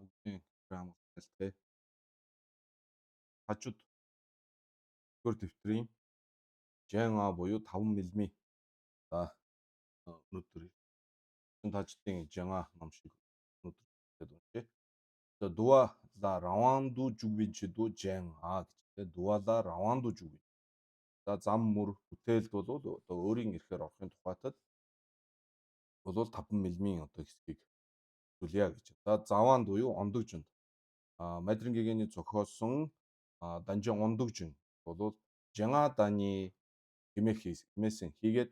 бүгдийн драм хэлтэй хажууд төр дэвтрийн JNA буюу 5 мм. За өнөөдөр таждын JNA ном шиг өнөөдөр уншъя. За дуа за раванду жугвинчду JNA гэж дуала раванду жугвин. За зам мөр бүтээлд бол одоо өөрийн эрхээр орохын тухайтад бол 5 мм одоо хэсгийг зүйлья гэж. За заваанд буюу ондогжинд Мадрин гэгэний зохиосон Данжин ондогжин бол Жангаданы хэмээсэн хийгээд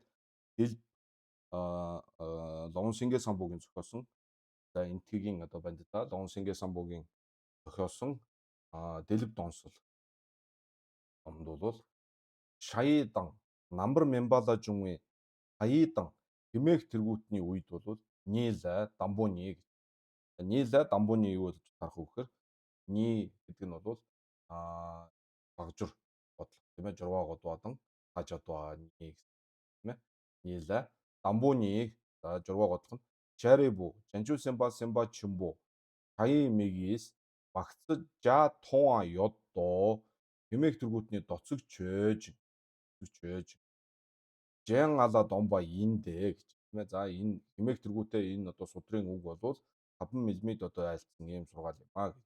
хэл Лонсингэ самбуугийн зохиосон. За энтгийн одоо бандита Лонсингэ самбуугийн зохиосон Дэлб донсол номд бол Шаядан намбар мембала жумын Хаядан хэмээх тэргүүтний үед бол Нийла Дамбуны гэж. Нийла Дамбуны юу болж тарах вэ гэхээр Ни гэдэг нь бол багжур бодлого тийм ээ журваа годвадан хажадваа ни тийм ээ нийла дамбууны за журваа годлох нь чарибу жанжуу сэмба сэмба чимбу хаяа мэгис багцаж жа туа ёддоо хэмээх тэргүүтний доцог чөөж жан ала домба индэ гэж тийм ээ. За энэ хэмээх тэргүүтээ энэ одоо судрын үг бол 5 мм одоо айлтсан ийм сургаал юм аа гэж.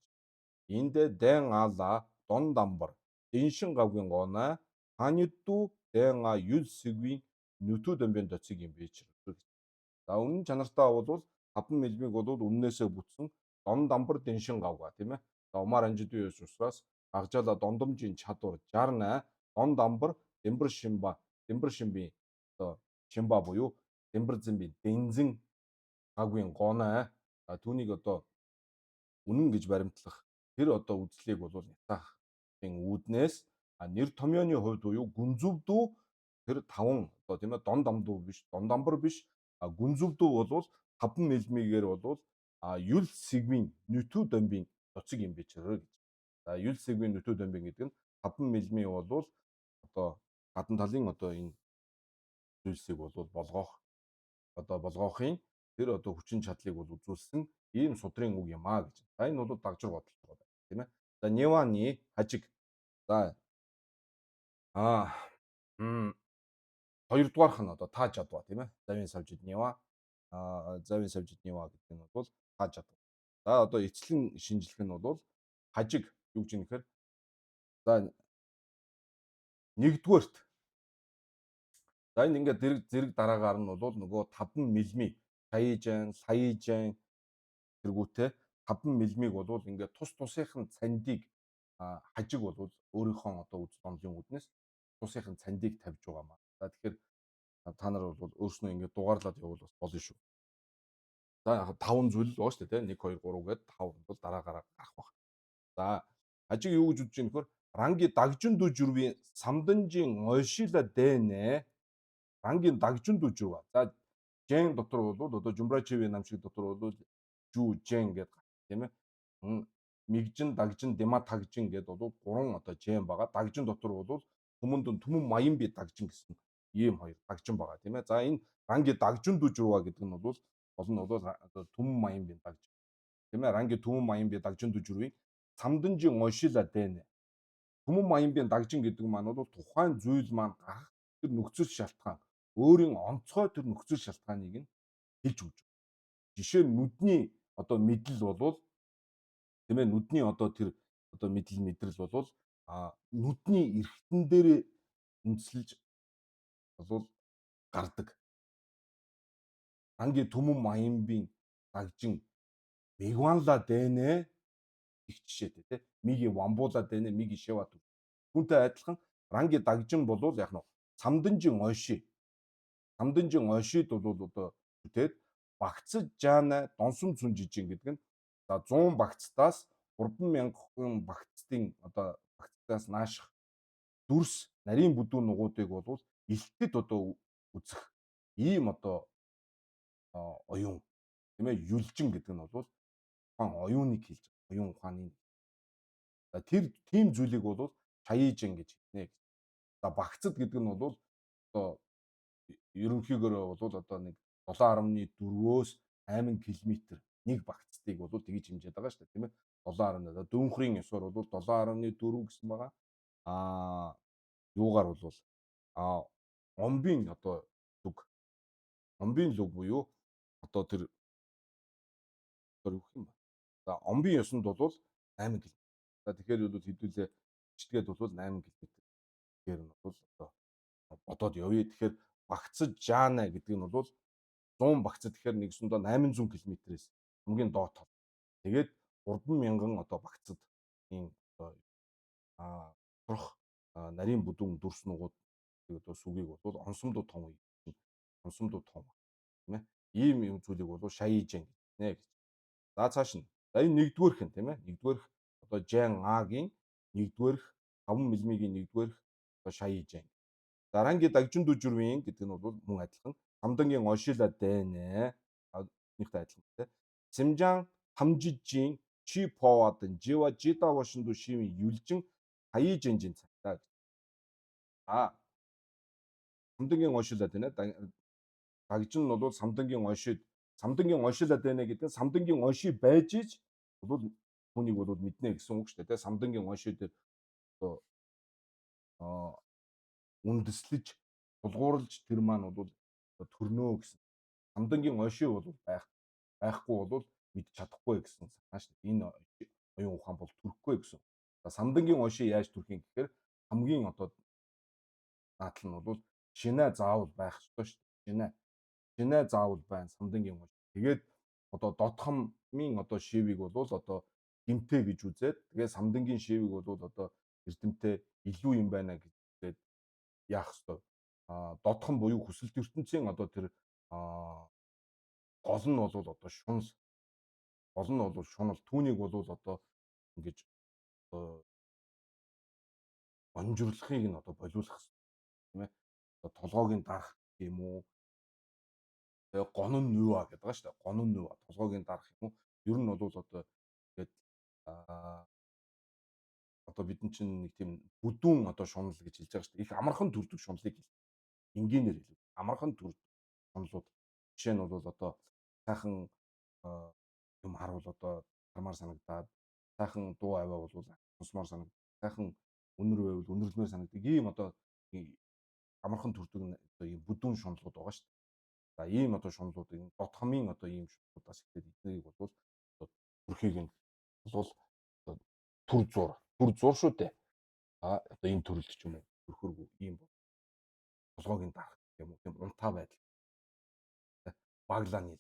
Эндэ дэн ала дон дамбар дэншин гавгийн гоона ханидду дэн юл сэгвийн нүтүү дөмбийн доцыг юм бич. За үнэн чанартаа бол 5 мм бол үннээсээ бүтсэн дон дамбар дэншин гавга тийм ээ. За умаар анжид юу учраас агжаала дондомжийн чадвар жарна дон дамбар дэмбэр шимби одоо шимба буюу дэмбэр зэмби дэнзэн гавгийн гоона түүнийг одоо үнэн гэж баримтлах тэр одоо үзлийг бол нятаахын үүднээс нэр томьёоны хувьд буюу гүнзүвдүү тэр 5 одоо тийм ээ дон дамдуу биш дон дамбар биш гүнзүвдүү бол 5 мм-гээр бол юл сегвийн нүтүү дөмбийн доцыг юм бичрээ гэж. За юл сегвийн нүтүү дөмбийн гэдэг нь 5 мм бол одоо гадна талын одоо энэ зүйлсийг бол болгоохын тэр одоо хүчин чадлыг бол үзүүлсэн ийм судрын үг юм аа гэж. За энэ бол дагжуур бодлого байна тийм ээ. За Неваны хажиг. За хоёрдугаарх нь одоо тааж адва тийм ээ. Завийн савжид Нева завийн савжид Нева гэдэг нь бол тааж адва. За одоо эцлэн шинжлэх нь бол хажиг юу гэж юм гэхээр за нэгдүгээрт за энэ ингээд зэрэг дараагаар нь бол нөгөө 5 мм саяжан тэргүүтээ 5 мм-ыг бол ингээд тус тусынхын цандыг хажиг бол өөрийнхөө одоо үз онлын үүднээс тусынхын цандыг тавьж байгаа маа. За тэгэхээр та нар бол өөрснөө ингээд дугаарлаад явуул бас болно шүү. За яг 5 зүйл л боо шүү дээ. 1 2 3 гээд 5 бол дараагаараа гарах баг. За хажиг юу гэж үзэж юм нөхөр ранги дагжин дүжүрви самданжийн ойшила дэнэ рангийн дагжин дүжүрва. За жэн дотор бол одоо жумрачевийн нам шиг дотор бол жүү жэн гэдэг тийм ээ. Мигжин дагжин дема тагжин гэдэг бол 3 одоо жэн байгаа. Дагжин дотор бол түмэн маян би дагжин гэсэн ийм хоёр дагжин байгаа тийм ээ. За энэ ранги дагжин дүжүрва гэдэг нь бол гол нь бол түмэн маян би дагжин тийм ээ. Ранги түмэн маян би дагжин дүжүрвийг самданжийн ойшила дэнэ. Түмэн маян би дагжин гэдэг маань бол тухайн зүйл маань гарах тэр нөхцөл шалтгаан өөрийн онцгой тэр нөхцөл шалтгааныг нь хэлж өгч байна. Жишээ нь нүдний одоо мэдлэл болвол тийм ээ нүдний одоо тэр одоо мэдрэл болвол нүдний эргэтэн дээр үндэслэж болвол гардаг. Анги түмэн маянбын дагжин мигванла дэнэ их жишээтэй тийм миги вамбула дэнэ миги шэва түр. Түүнтэй адилхан ранги дагжин болвол яг нь самданжийн ойшид бол одоо тэгээд багцаж жаана донсом цүн жижиг гэдэг нь за 100 багцтаас 30000 багцтын одоо багцтаас нааших дүрс нарийн бүдүүн нугуудыг бол илтгэд одоо үзэх ийм одоо оюун тийм ээ юлжин гэдэг нь бол ухаан оюуныг хэлж байгаа. Оюун ухааны. За тэр тийм зүйлийг бол чаяжин гэж хэлнэ. За багцад гэдэг нь бол одоо ерөнхийдөө бол одоо нэг 7.4-өөс 8 км нэг багцдыг бол тэгж хэмжээд байгаа шүү дээ, тийм ээ. 7.8 дөнхрийн ёсоор бол 7.4 гэсэн байгаа. Аа юугаар бол омбын одоо лүг омбын лүг буюу одоо тэр юу гэх юм бэ? За омбын ёсонд бол 8 км. За тэгэхээр бол хэдүүлээ бичгээд бол 8 км гэхээр нь бол одоо бодоод явъя. Тэгэхээр багцад жаана гэдэг нь бол 100 багцад тэгэхээр нэгсэндээ 800 км-с хамгийн доод тал. Тэгээд 3,000 одоо багцад ийм одоо сурах нарийн бүдүүн дүрс нугууд одоо сүгийг бол онсомдуу том онсомдуу том тийм ээ. Ийм юм зүйлийг бол шаяжэн гэнэ гэж. За цааш нь. За энэ нэгдүгээрх нь тийм ээ. Нэгдүгээрх одоо Жан А-гийн нэгдүгээрх 5 мм-ийн нэгдүгээрх одоо шаяжэн. Дараагийн дагжин дүжирвийн гэдэг нь бол мөн адилхан. Самдангийн Ошила Дэнэ нэгтэй адилхан тийм. Симжан хамжижийн чи повадын жива жида вошинду шивийн юлжин хаяжэнжин цагтаа. Самдангийн Ошила Дэнэ дагжин нь бол самдангийн Ошила Дэнэ гэдэг нь самдангийн Оши байж ич бол хүнийг бол мэднэ гэсэн үг шүү дээ. Самдангийн Оши дээр одоо үндэслэж тулгуурлаж тэр маань бол төрнөө гэсэн. Самдангийн Оши бол байхгүй бол мэдж чадахгүй гэсэн санааш энэ оюун ухаан бол төрөхгүй гэсэн. Самдангийн Оши яаж төрөх юм гэхээр хамгийн одоо наадл нь бол шинэ заавал байх ёстой шүү дээ. Шинэ заавал байна самдангийн Оши. Тэгээд одоо дотхомын одоо шивийг бол одоо гимтэй гэж үзээд тэгээд самдангийн шивийг бол одоо эрдэмтэй илүү юм байна гэж яах ёстой. Дотхон буюу хүсэлт ертөнцийн одоо тэр гол нь бол одоо шунал. Гол нь бол шунал. Түүнийг бол одоо ингэж онжирлохыг нь одоо болиулах хэрэгтэй тийм ээ. Одоо толгойг нь дарах юм уу? Тэгээ гонон нүа гэдэг байгаа шүү дээ. Гонон нүа толгойг нь дарах юм уу? Ер нь бол одоо тэгээд одоо бидний чинь нэг тийм бүдүүн одоо шунал гэж хэлж байгаа шүү дээ. Их амархан төрдөг шунлыг энгийнээр хэлээ. Амархан төрдөг шунлууд. Жишээ нь бол одоо сайхан юм харуул одоо хармаар санагдаад, сайхан дуу аваа бол сонсмоор санагдаад, сайхан үнэр байвал үнэрлэмээр санагддаг. Ийм одоо амархан төрдөг одоо ийм бүдүүн шунлууд байгаа шүү дээ. За ийм одоо шунлуудыг дотхомын одоо ийм шунлуудаас ихтэй эднийг бол одоо төрхийг нь бол төр зур шүү дээ. Одоо энэ төрөлд ч юм уу төрхөргүй ийм толгойг нь дарах юм уу тийм унтаа байдал. Баглааны.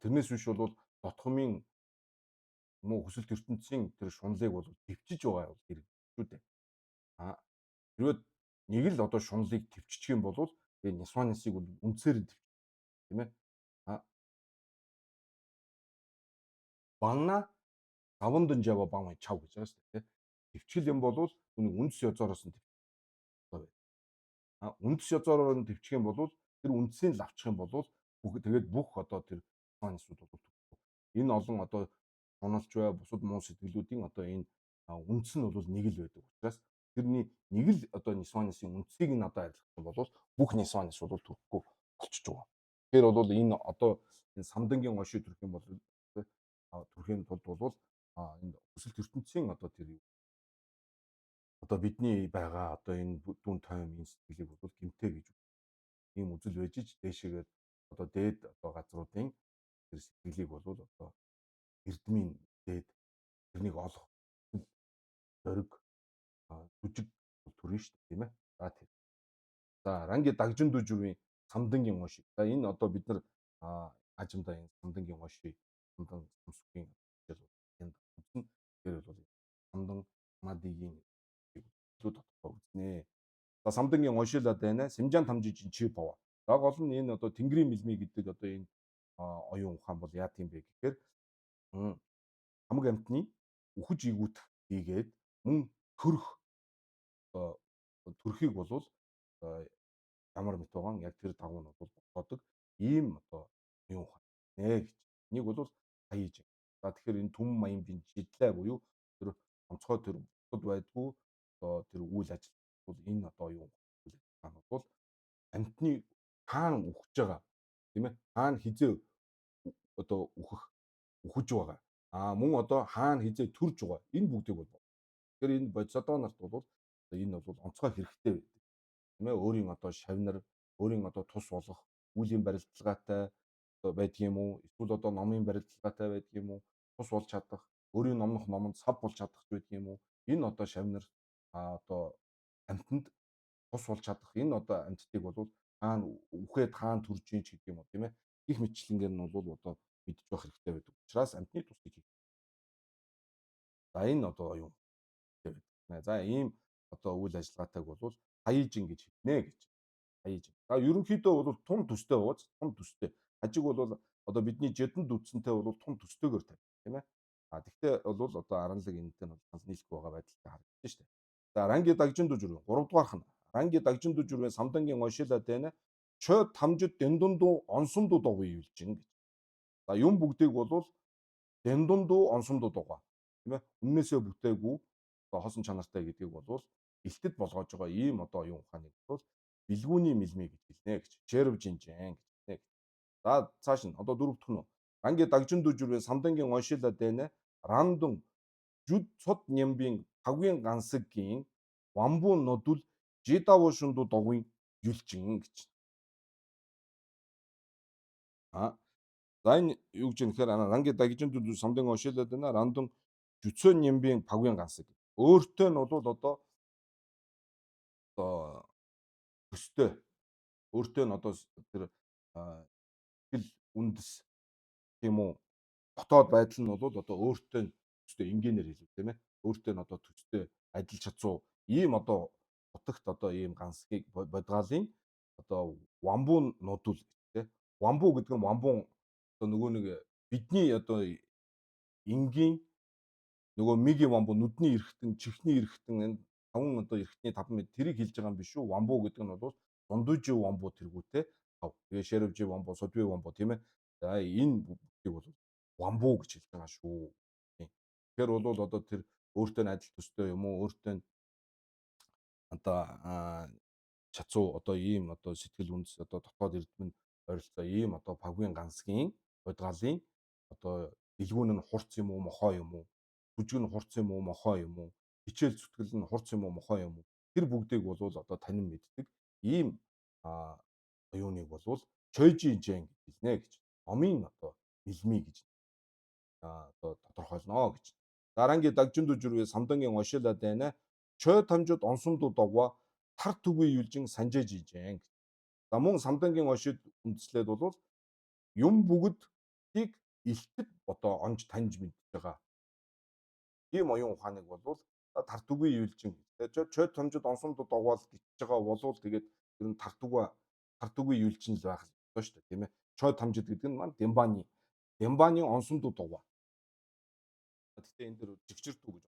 Тэрнээс биш бол дотхомын муу хүсэлт ертөнцийн тэр шунлыг бол төвчж байгаа хэрэг шүү дээ. Хэрвээ нэг л одоо шунлыг төвччих юм бол тэгээ нисванисыг бол үндсээр нь төвчих тийм ээ. Банна авандан жава бам чав гэж байгаа шүү дээ. Төвчгөл юм бол түүний үндэс язороос нь төвчих. Үндэс язороор нь төвчих юм бол тэр үндсийг л авчих юм бол тэгээд бүх одоо тэр нисванисууд бол төвхгүй. Энэ олон одоо шуналж бай бусад муу сэтгэлүүдийн одоо энэ үндэс нь бол нэг л байдаг учраас тэрний нэг л одоо нисванисын үндсийг нь одоо арилгах бол бүх нисванис бол төрөхгүй болчихж байгаа. Тэгэхээр бол энэ одоо энэ самдангийн Оши төрөх юм бол төрхийн тулд бол энэ хүсэлт ертөнцийн одоо тэр одоо бидний байгаа одоо энэ бүдүүн тойм энэ сэтгэлийг бол гимтэй гэж ийм үзэл байж ч дээшээгээд одоо дээд одоо газруудын тэр сэтгэлийг бол одоо эрдмийн дээд тэрнийг олох зориг жүжиг төрнө шүү дээ тийм ээ. За ранги дагжин дүжирвийн самдангийн Оши. За энэ одоо бид нар ажимдаа энэ самдангийн Оши самдан сүмсгийн энд үзнэ. Тэр бол самдан мадигийн төлөв тодорхой үзнэ. За самдангийн Ошила Дэнэ Симжан тамжижин чи бова. За гол нь энэ одоо Тэнгэрийн мэлмий гэдэг одоо энэ оюун ухаан бол яа тийм бэ гэхээр хамаг амтны үхэж игүүтэх хийгээд мөн төрөх төрхийг бол ямар мэт байгаа нь яг тэр дагуу нь бол боддог ийм одоо оюун ухаан нэ гэж. Энийг бол хаяж. За тэгэхээр энэ түмэн маямдын жидлээ буюу тэр онцгой тэр бод байдгүй одоо тэр үйл ажил бол энэ одоо юу ухаан бол амтны хаана үхэж байгаа тийм ээ хаана хизээ одоо үхэж байгаа. Мөн одоо хаана хизээ төрж байгаа. Энэ бүгдийг бол. Тэгэхээр энэ бодисодоо нарт бол энэ бол онцгой хэрэгтэй байдаг. Тийм ээ? Өөрийн одоо шавнар, өөрийн одоо тус болох, үеийн барилдлагатай одоо байдгийм үү? Эсвэл одоо номын барилдлагатай байдгийм үү? Тус болж чадах, өөрийн номнох номонд сав болж чадах байдгийм үү? Энэ одоо шавнар одоо амьтанд тус болж чадах энэ одоо амьтдыг бол хаана үхээд хаана төрж ийн ч гэдэг юм уу тийм ээ. Их мэтчлэнгээр нь бол одоо мэдж байх хэрэгтэй байдаг. Учраас амьтны тусыг хийх. За энэ одоо юу гэдэг вэ? За ийм одоо үйл ажиллагаатайг бол хаяжин гэж хэлнэ гэж. Хаяжин. За ерөнхийдөө бол тун төстэй ууз, тун төстэй. Хажиг бол одоо бидний жидэнд үтсэнтэй бол тун төстөөгөр тавь, тийм ээ. Тэгтээ бол одоо аранлаг энэтэй нь бол нийлэхгүй байгаа байдалтай харагдаж штэ. За ранги дагжин дүжүр 3 дугаарх нь ранги дагжин дүжүр самдангийн оншила дэна чö тамжид дэндунду онсумду доггүй юулжин гэж. За юм бүгдийг бол дэндунду онсумду дугаа. Тийм ээ. Өмнөөсөө бүтээгүй одоо хосон чанартай гэдгийг бол илтэд болгоож байгаа ийм одоо юм ухааныг бол бэлгүүний мэлмий гэж хэлнэ гэж. Черв жинжэн гэж хэлнэ. За цааш нь одоо дөрөв дэх нь ранги дагжин дүжүр самдангийн оншила дэна рандун жүд цод нямбын пагвын гансгийн вамбуу нодул жидавошунду догвын юлчин гэж. За энэ юу гэж юм гэхээр ранги дагжин дүжүр самдангийн оншила дэна рандун жүцөө нямбын пагвын гансаг. Өөртөө нь бол одоо төстэй өөртөө нь одоо тэр хэл үндэс тийм үү дотоод байдал нь бол одоо өөртөө нь төстэй энгийнээр хэлв тийм ээ. Өөртөө нь одоо төстэй ажиллаж чадсуу ийм одоо утагт одоо ийм гансгийг бодгаалын одоо вамбуу нудул тийм. Вамбуу гэдэг нь вамбуун одоо нөгөө нэг бидний одоо энгийн нөгөө миги вамбуу нүдний эргэтэн, чихний эргэтэн энэ таван одоо эргэтний таван мэд тэрийг хэлж байгаа юм биш үү? Вамбуу гэдэг нь бол дундуужи вамбуу тэргүүтэй тав. Тэгээ шэрвжи вамбуу, содви вамбуу тийм ээ. За энэ бүгдийг бол вамбуу гэж хэлж байгаа шүү. Тийм. Тэгэхээр бол одоо тэр өөртөө нь адил төстэй юм уу? Өөртөө нь одоо чацуу одоо ийм одоо сэтгэл үндэс одоо дотоод эрдэмэн ойролцоо ийм одоо пагвын гансгийн бодгаалын одоо дэлгүүн нь хурц юм уу, мохоо юм уу? Бүжиг нь хурц юм уу, мохоо юм уу? Хичээл зүтгэл нь хурц юм уу, мохоо юм уу? Тэр бүгдийг бол одоо танин мэддэг. Ийм юуныг бол чойжи жэн гэж хэлнэ гэж. Номын одоо мэлмий гэж одоо тодорхойлно гэж. Даранги дагжин дүжүргээ самдангийн оншила дайна чой тамжууд онсумду догва тар түгүй юлжин санжээж ижэн. За мөн самдангийн оншид үндэслээд бол юм бүгдийг илтэд одоо онж таньж мэдж байгаа. Ийм оюун ухааныг бол тартүгүй юулжин. Чой тамжууд онсумду догвол гитж байгаа болвол тэгээд ер нь тартүгүй юулжин л байх ёстой шүү дээ тийм ээ. Чой тамжид гэдэг нь маань Дембаны онсумду догва. Гэхдээ энэ дэр жигчэрдүү гэж.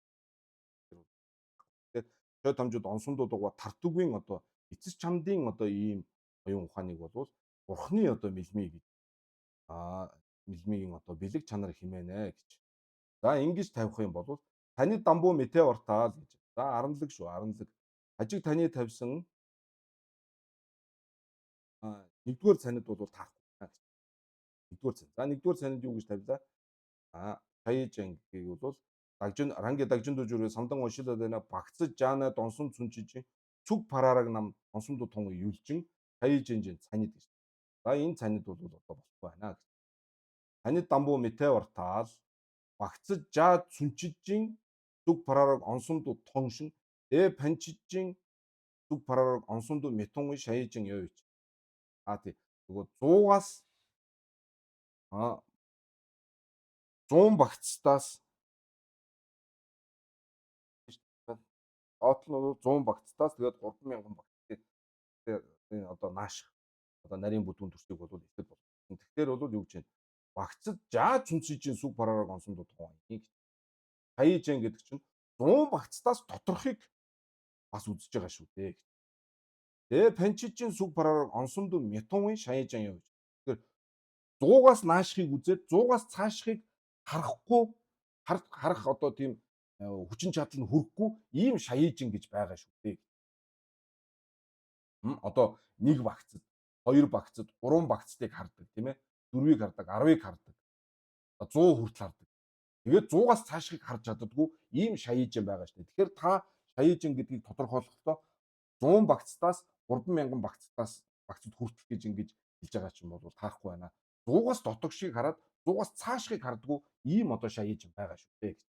Тэгээд чой тамжууд онсумду догва тартүгийн одоо эцэс чамдын одоо ийм оюун ухааныг бол бурхны одоо мэлмий гэж мэлмигийн одоо бэлэг чанар хэмээнэ гэж. За ингэж тавих юм бол таны дамбуу мэтэ ортаал гэж. За аранлаг шүү, аранлаг. Хажиг таны тавьсан нэгдүгээр цанид бол таахгүй гэж. Нэгдүгээр цанид. За нэгдүгээр цанид юу гэж тавилаа? Хаяжэн гэдгийг бол ранги дагжин дүжүрээ самдан оншилоо дэна багцаж жаана донсон цүнчиж цүг параараг нам онсомду тун юлжин хаяжэн цанид гэж. За энэ цанид бол одоо болохгүй байна гэж. Танид дамбуу мэтэ ортаал багцаж жаа цүнчижин цүг параараг онсомду тоншин панчижин цүг параараг онсомду метунгүй шаяжин явж. Тийм. Нөгөө 100-аас 100 багцтаас Оотл нь 100 багцтаас тэгээд 3000 багц. Тэгээд одоо нааш одоо нарийн бүдүүн төрсийг бол ихэд бол. Тэгэхээр бол юу гэж байна? Багцад жаа цүнсижин сүг параараг онсомду тухайн гэж. Хаяжэн гэдэг чинь 100 багцтаас тодорхыг бас үзэж байгаа шүү дээ. Панчижин сүг параараг онсомду метунгийн шаяжан явж. Тэгэхээр 100-аас наашхыг үзээд 100-аас цаашхыг харах одоо тийм хүчин чадал нь хүрхгүй ийм шаяжин гэж байгаа шүү дээ. Одоо 1 багцад, 2 багцад, 3 багцыг хардаг тийм ээ. 4-ийг хардаг, 10-ыг хардаг. 100 хүртэл хардаг. Тэгээд 100-аас цаашгийг харж чаддаггүй ийм шаяжин байгаа шүү дээ. Тэгэхээр та шаяжин гэдгийг тодорхойлохдоо 100 багцтаас 3,000 багцад хүртэл гэж ингэж хэлж байгаа ч юм бол таахгүй байна. 100-аас дотогшийг хараад 100-аас цаашгийг хардггүй ийм одоо шаяжин байгаа шүү дээ гэж.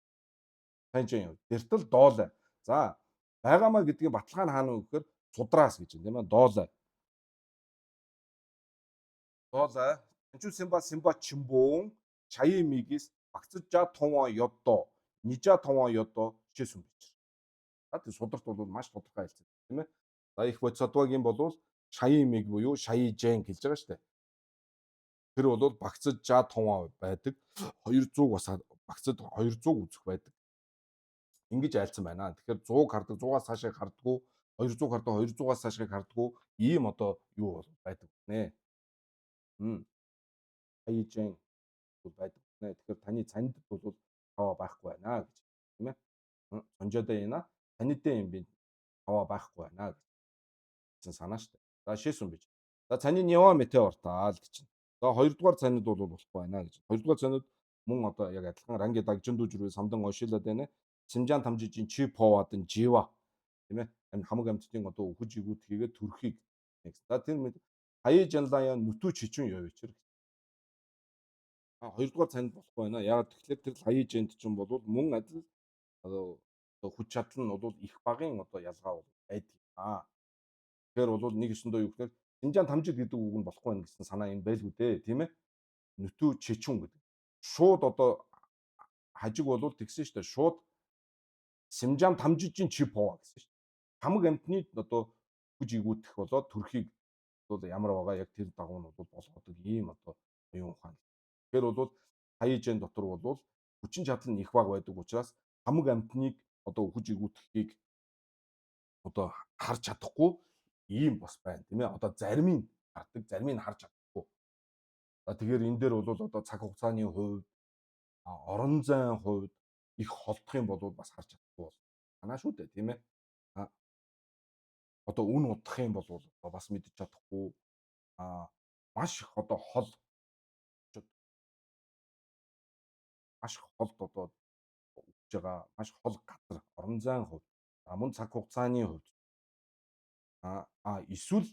Сайн ч юм. Дэртэл доолой. За байгаамаа гэдгийг баталгаа нь хаана вэ гэхээр цудраас гэж юм тийм ээ. Доолой. Доолой. Танчу Симба Чимбон Чаян мигис багцжаа товон ёддоо нижа товон ёддоо хичээсэн байж. За тийм сударт бол маш тодорхой хэлсэн тийм ээ. За их бодисодвогийн болвол Чаян миг буюу Шаяжэн хэлж байгаа шүү дээ. Тэр бол багцжаа товон байдаг. 200 бас багцад 200 үзэх байдаг. Ингэж айлцсан байна. Тэгэхээр 100 хардаг, 100-аас цаашаа хардггүй, 200 хардаг, 200-аас цаашаа хардггүй ийм одоо юу бол байдаг нэ. Шаяжэн байдаг нэ. Тэгэхээр таны цанд бол таваа байхгүй байна гэж тийм ээ. Сонжоодоо яна танидээ юм би таваа байхгүй байна гэсэн санаа шүү дээ. За шээсүн бич. За цаны Нева метеортаа л гэж. За хоёрдугаар цанид бол болохгүй байна гэж. Хоёрдугаар цанид мөн одоо яг адилхан ранги дагжиндүү жүрээ самдан ошилаад байна. Симжаан тамжижийн чи поваадын жива тийм ээ. Хамаг амьтдын одоо үхэж игүүд хийгээд төрхийг нэг. За тэр мэд хаяа жанлаа нүтүү чичүүн явъячэр. Хоёрдугаар цанд болохгүй байна. Яг тэгэхээр тэр хаяа жант чинь бол мөн адил одоо хүч чадал нь бол их багын одоо ялгаа бол байдаг. Тэгэхээр бол нэг өсөндөө юу гэхээр Синжаан тамжид гэдэг үг нь болохгүй байх гэсэн санаа юм байлгүй дээ, тийм ээ. Нүтүү чичүүн гэдэг. Шууд одоо хажиг болвол тэгсэн шүү дээ. Шууд Синжаан тамжижин чипова гэсэн шүү дээ. Хамаг амтны одоо хүж игүүдэх болоод төрхийг бол ямар байгаа яг тэр дагуу нь бол болгодог ийм одоо оюун ухаан. Тэгэхээр бол хаяжэн дотор бол хүчин чадал нь их баг байдаг учраас хамаг амтныг одоо хүж игүүтгэхийг одоо харж чадахгүй ийм бас байна тийм ээ. Одоо зарим нь хардаг, зарим нь харж чадахгүй. За тэгэхээр энэ дээр бол одоо цаг хугацааны хувьд орон зайн хувьд их холдох юм бол бас харж чадахгүй бол санаа шүү дээ тийм ээ. Одоо үн удах юм бол бас мэдэж чадахгүй маш их одоо маш холд одоо өгч байгаа маш хол газар орон зайн хувьд мөн цаг хугацааны хувьд эсвэл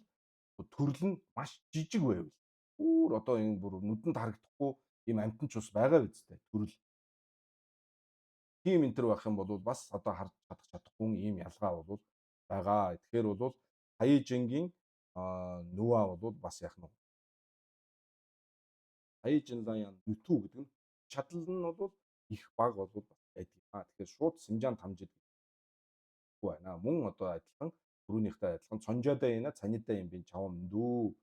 төрөл нь маш жижиг байвал бүр одоо энэ бүр нүдэнд харагдахгүй ийм амтан ч бас байгаа үстэй төрөл тийм энэ төр байх юм бол бас одоо харж чадахгүй ийм ялгаа бол байгаа. Тэгэхээр бол хаяжингийн нүа бол бас яг нь хаяжинлаа нүтүү гэдэг нь чадал нь бол их баг бол байдаг. Тэгэхээр шууд Синжаан тамжид байна. Мөн одоо адилхан түрүүнийхтэй адилхан цонжоодоо яна цанидаа юм би чавам дүү.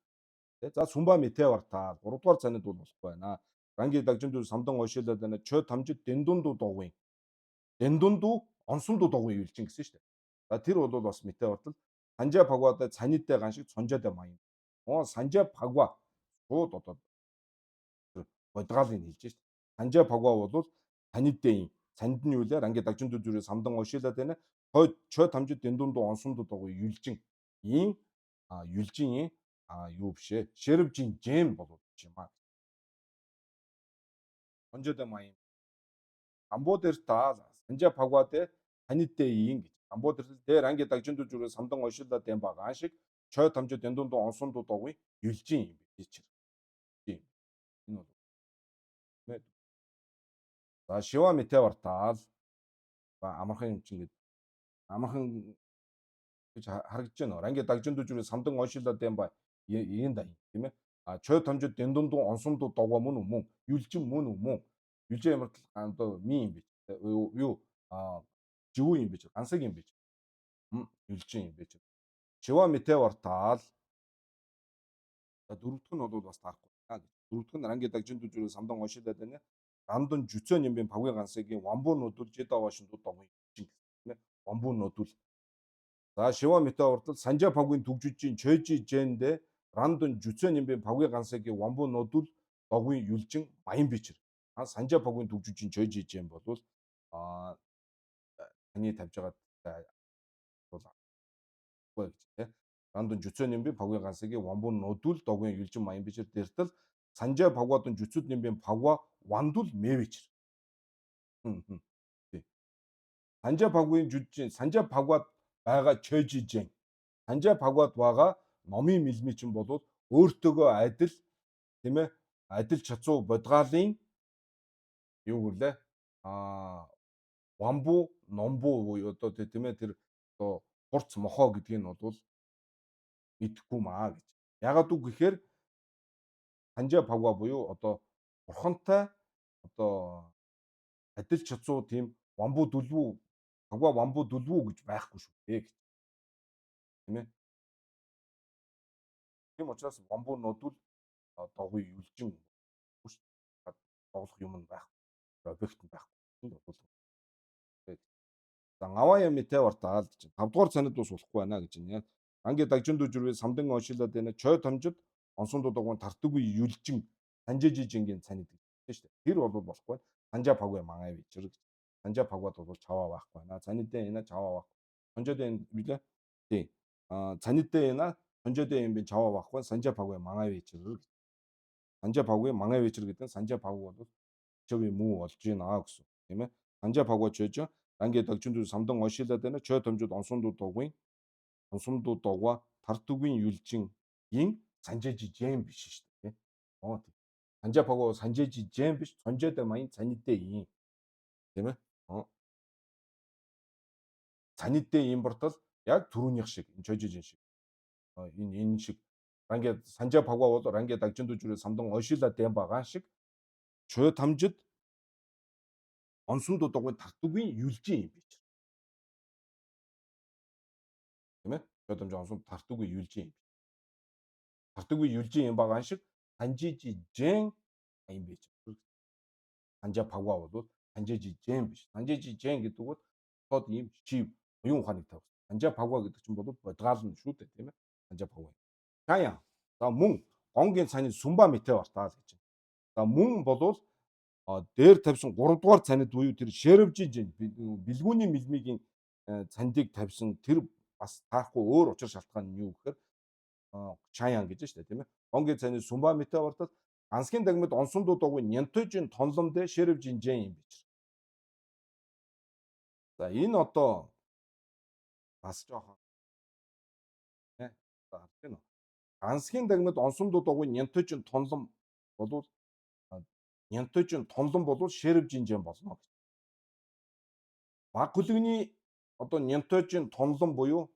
За сумба метеорта 3 дугаар цанид бол болохгүй байна. Ранги дагжинд самдан ошилоод байна. Чө тамжид дэндунду догвын. Дэндунду онсунду догвын юулчин гэсэн шүү дээ. За тэр бол бас метеортл санжаа пагвада цанидаа ганшиг цонжоодоо маяг. Санжаа пагва шууд одоо бодгаалыг хэлж шүү дээ. Санжаа пагва бол цанидаа цанд нь юу лээ ранги дагжинд зүрээ самдан ошилоод байна. Чо тамжид дэндунду онсунду догвын юулчин. Ийм юулжин юу бишээ. Шэрвжин жэм болов юм аа. Онжоодоо маяг. Амбуудэр та санжаа пагвадэ танидээ ийн гэж. Амбуудэр дээр анги дагжинд зүрээ самдан ошилоод юм байгаа шиг чой тамжид дэндунду онсунду догвын юулжин юм биш. Энэ бол. За шива метеортаал амархан юм чинь гээд амархан гэж харагдаж байна. Ранги дагжинд зүрээ самдан ошилоод юм ба ийм да тийм ээ. Чой тамжид дэндунду онсунду догва мөн юулжин мөн юулжин ямар одоо ми юм биш. Юу живүү юм биш. Гансаг юм биш. Юулжин юм биш. Шива метеортаал дөрөвдөх нь бол бас таарахгүй. Дөрөвдөх нь ранги дагжинд зүрээ самдан ошилоод байна. Гандан жүцэн юм би павгийн гансагийн вамбуу нөдөл жида вашинд догвын тийм ээ. Вамбуу нөдөл. За шива метеортал санжаа павгийн төгжижийн чөжи жэндэ рандон жүцэн юм би павгийн гансагийн вамбуу нөдөл догвын юлжин баян бичэр. Санжаа павгийн төгжижийн чөжи жэм болвол таны тавьж байгаа бол гэж тийм. Рандон жүцэн юм би павгийн гансагийн вамбуу нөдөл догвын юлжин баян бичэр дэртэл Санжаа Пагуадын жүцүүд нэмбэн Пагуа Вандул Мэвичэр. Тий. Санжаа Пагуийн жүжигчин Санжаа Пагуад байгаа Чожижэн. Санжаа Пагуад байгаа номын мэлмичин болоод өөртөөгөө адил тийм ээ адил чацуу бодгаалын юу гэрлээ Вамбу номбу буюу одоо тийм ээ тэр одоо хурц мохоо гэдгийг нь бол мэдэхгүй маа гэж. Ягаад үг гэхээр Санжаа Пагуа буюу одоо бурхантай одоо адил чацуу тийм Вамбу дүлвүү Пагуа Вамбу дүлвүү гэж байхгүй шүү дээ гэж. Тийм ээ. Тийм учраас Вамбунууд бол доггүй юлжин биш тоглох юм байхгүй. Объект нь байхгүй. Энд бол за аваа юм те ортаал гэж 5 дугаар цанид бас болохгүй байна гэж байна. Анги дагжинд дүрвээ самдан оншилаад байна. Чой тамжид онсон дуудаггүй тартаггүй юлжин санжижижингийн цанид гэж байна шүү дээ. Тэр бол болохгүй. Санжаа Пагуа мангай бичэр гэж. Санжаа Пагуад бол чаваа байхгүй байна. Цанидээ энэ чаваа байхгүй. Сонжоод энэ билээ. Тий. Цанидээ энэ сонжоод юм би чаваа байхгүй. Санжаа Пагуа мангай бичэр гэж. Санжаа Пагуа мангай бичэр гэдэг нь Санжаа Пагуа бол чөв муу болж гинэ гэсэн. Тийм ээ. Санжаа Пагуа чөж анги дагжинд самдан оншилаад байна. Чой тамжид онсомдуу догва тартугийн юлжин ин санжижижэн биш шүү дээ. Оо тийм. Санжаа Пагуа санжижижэн биш сонжоод маян цанидээ ин. Тийм ээ. Цанидээ импортол яг түрүүнийх шиг энэ чожижин шиг. Энэ шиг анги Санжаа Пагуа бол анги дагжинд дүрвээ самдан оншилаад дэм байгаа шиг чой тамжид онсон дуудаггүй тартугийн юлжин юм биш. Тийм ээ. Чодомж онсон тартугүй юлжин юм. Тартугүй юлжин юм байгаа шиг санжижижэн юм биш. Санжаа Пагуа бол санжижижэн биш. Санжижижэн гэдэг бол тод ийм чи оюун ухааныг тавьсан. Санжаа Пагуа гэдэг чинь бол бодгаална шүү дээ, тийм ээ. Санжаа Пагуа. Таяа. За мөн гонгийн цаны сүмба мэтэ бартаа гэж байна. За мөн болвол дээр тавьсан 3 дугаар цанид буюу тэр шервжижин бэлгүүний мэлмигийн цандыг тавьсан тэр бас таахгүй өөр учир шалтгаан нь юу гэхээр чаян гэж штэ тийм ээ. Гонгийн цаны сүмба мэтэ бартаа ансгийн дагмид онсон дуудаггүй нянтойжин тонломдэ шервжинжэн юм бич. За энэ одоо бас жоохон харж байна. Ансгийн дагмид онсон дуудаггүй нянтойжин тонлом болвол нянтойжин тонлон болвол шервжинжэн болно гэж. Баг хөлөгний одоо нянтойжин тонлон буюу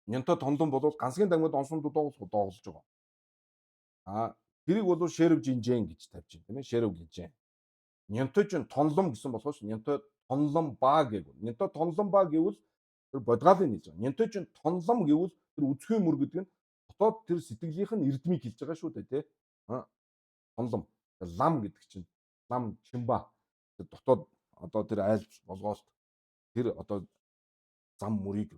нянтой тонлон болвол ганцгийн дагмид онсон дуудаггүй доголж байгаа. Тэрийг бол шервжинжэн гэж тавьж байна тийм ээ. Шервжинжэн. Нянтойжин тонлом гэсэн болохоос нянтой тонлом ба гэв. Нянтой тонлом ба гэвэл тэр бодгаалыг хэлж байгаа. Нянтойжин тонлом гэвэл тэр үзэхүй мөр гэдэг нь дотоод тэр сэтгэлийнх нь эрдмийг хэлж байгаа шүү дээ тий. Тонлом. Лам гэдэг чинь лам чимба. Тэр дотоод одоо тэр айл болгоолт тэр одоо зам мөрийг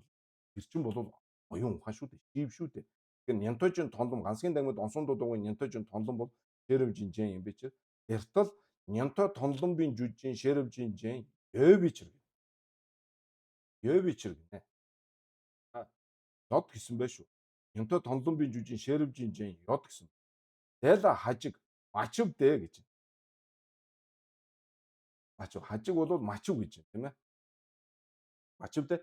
тэр чинь бол оюун ухаан шүү дээ. Шив шүү дээ. Тэгэхээр нянтойжин тонлом ганцгийн дагмид онсон дуудаггүй нянтойжин тонлом бол шервжинжэн юм би чи. Тэртэл нянтой тонломбын жүжийн шервжинжэн ёвичэр. Ёвичэр гинэ. Ёд гэсэн байх шүү. Нянтой тонломбын жүжийн шервжинжэн ёд гэсэн. Дэла хажиг мачив дээ гэж. Мачив хажиг бол мачив гэж тийм ээ. Мачив дээ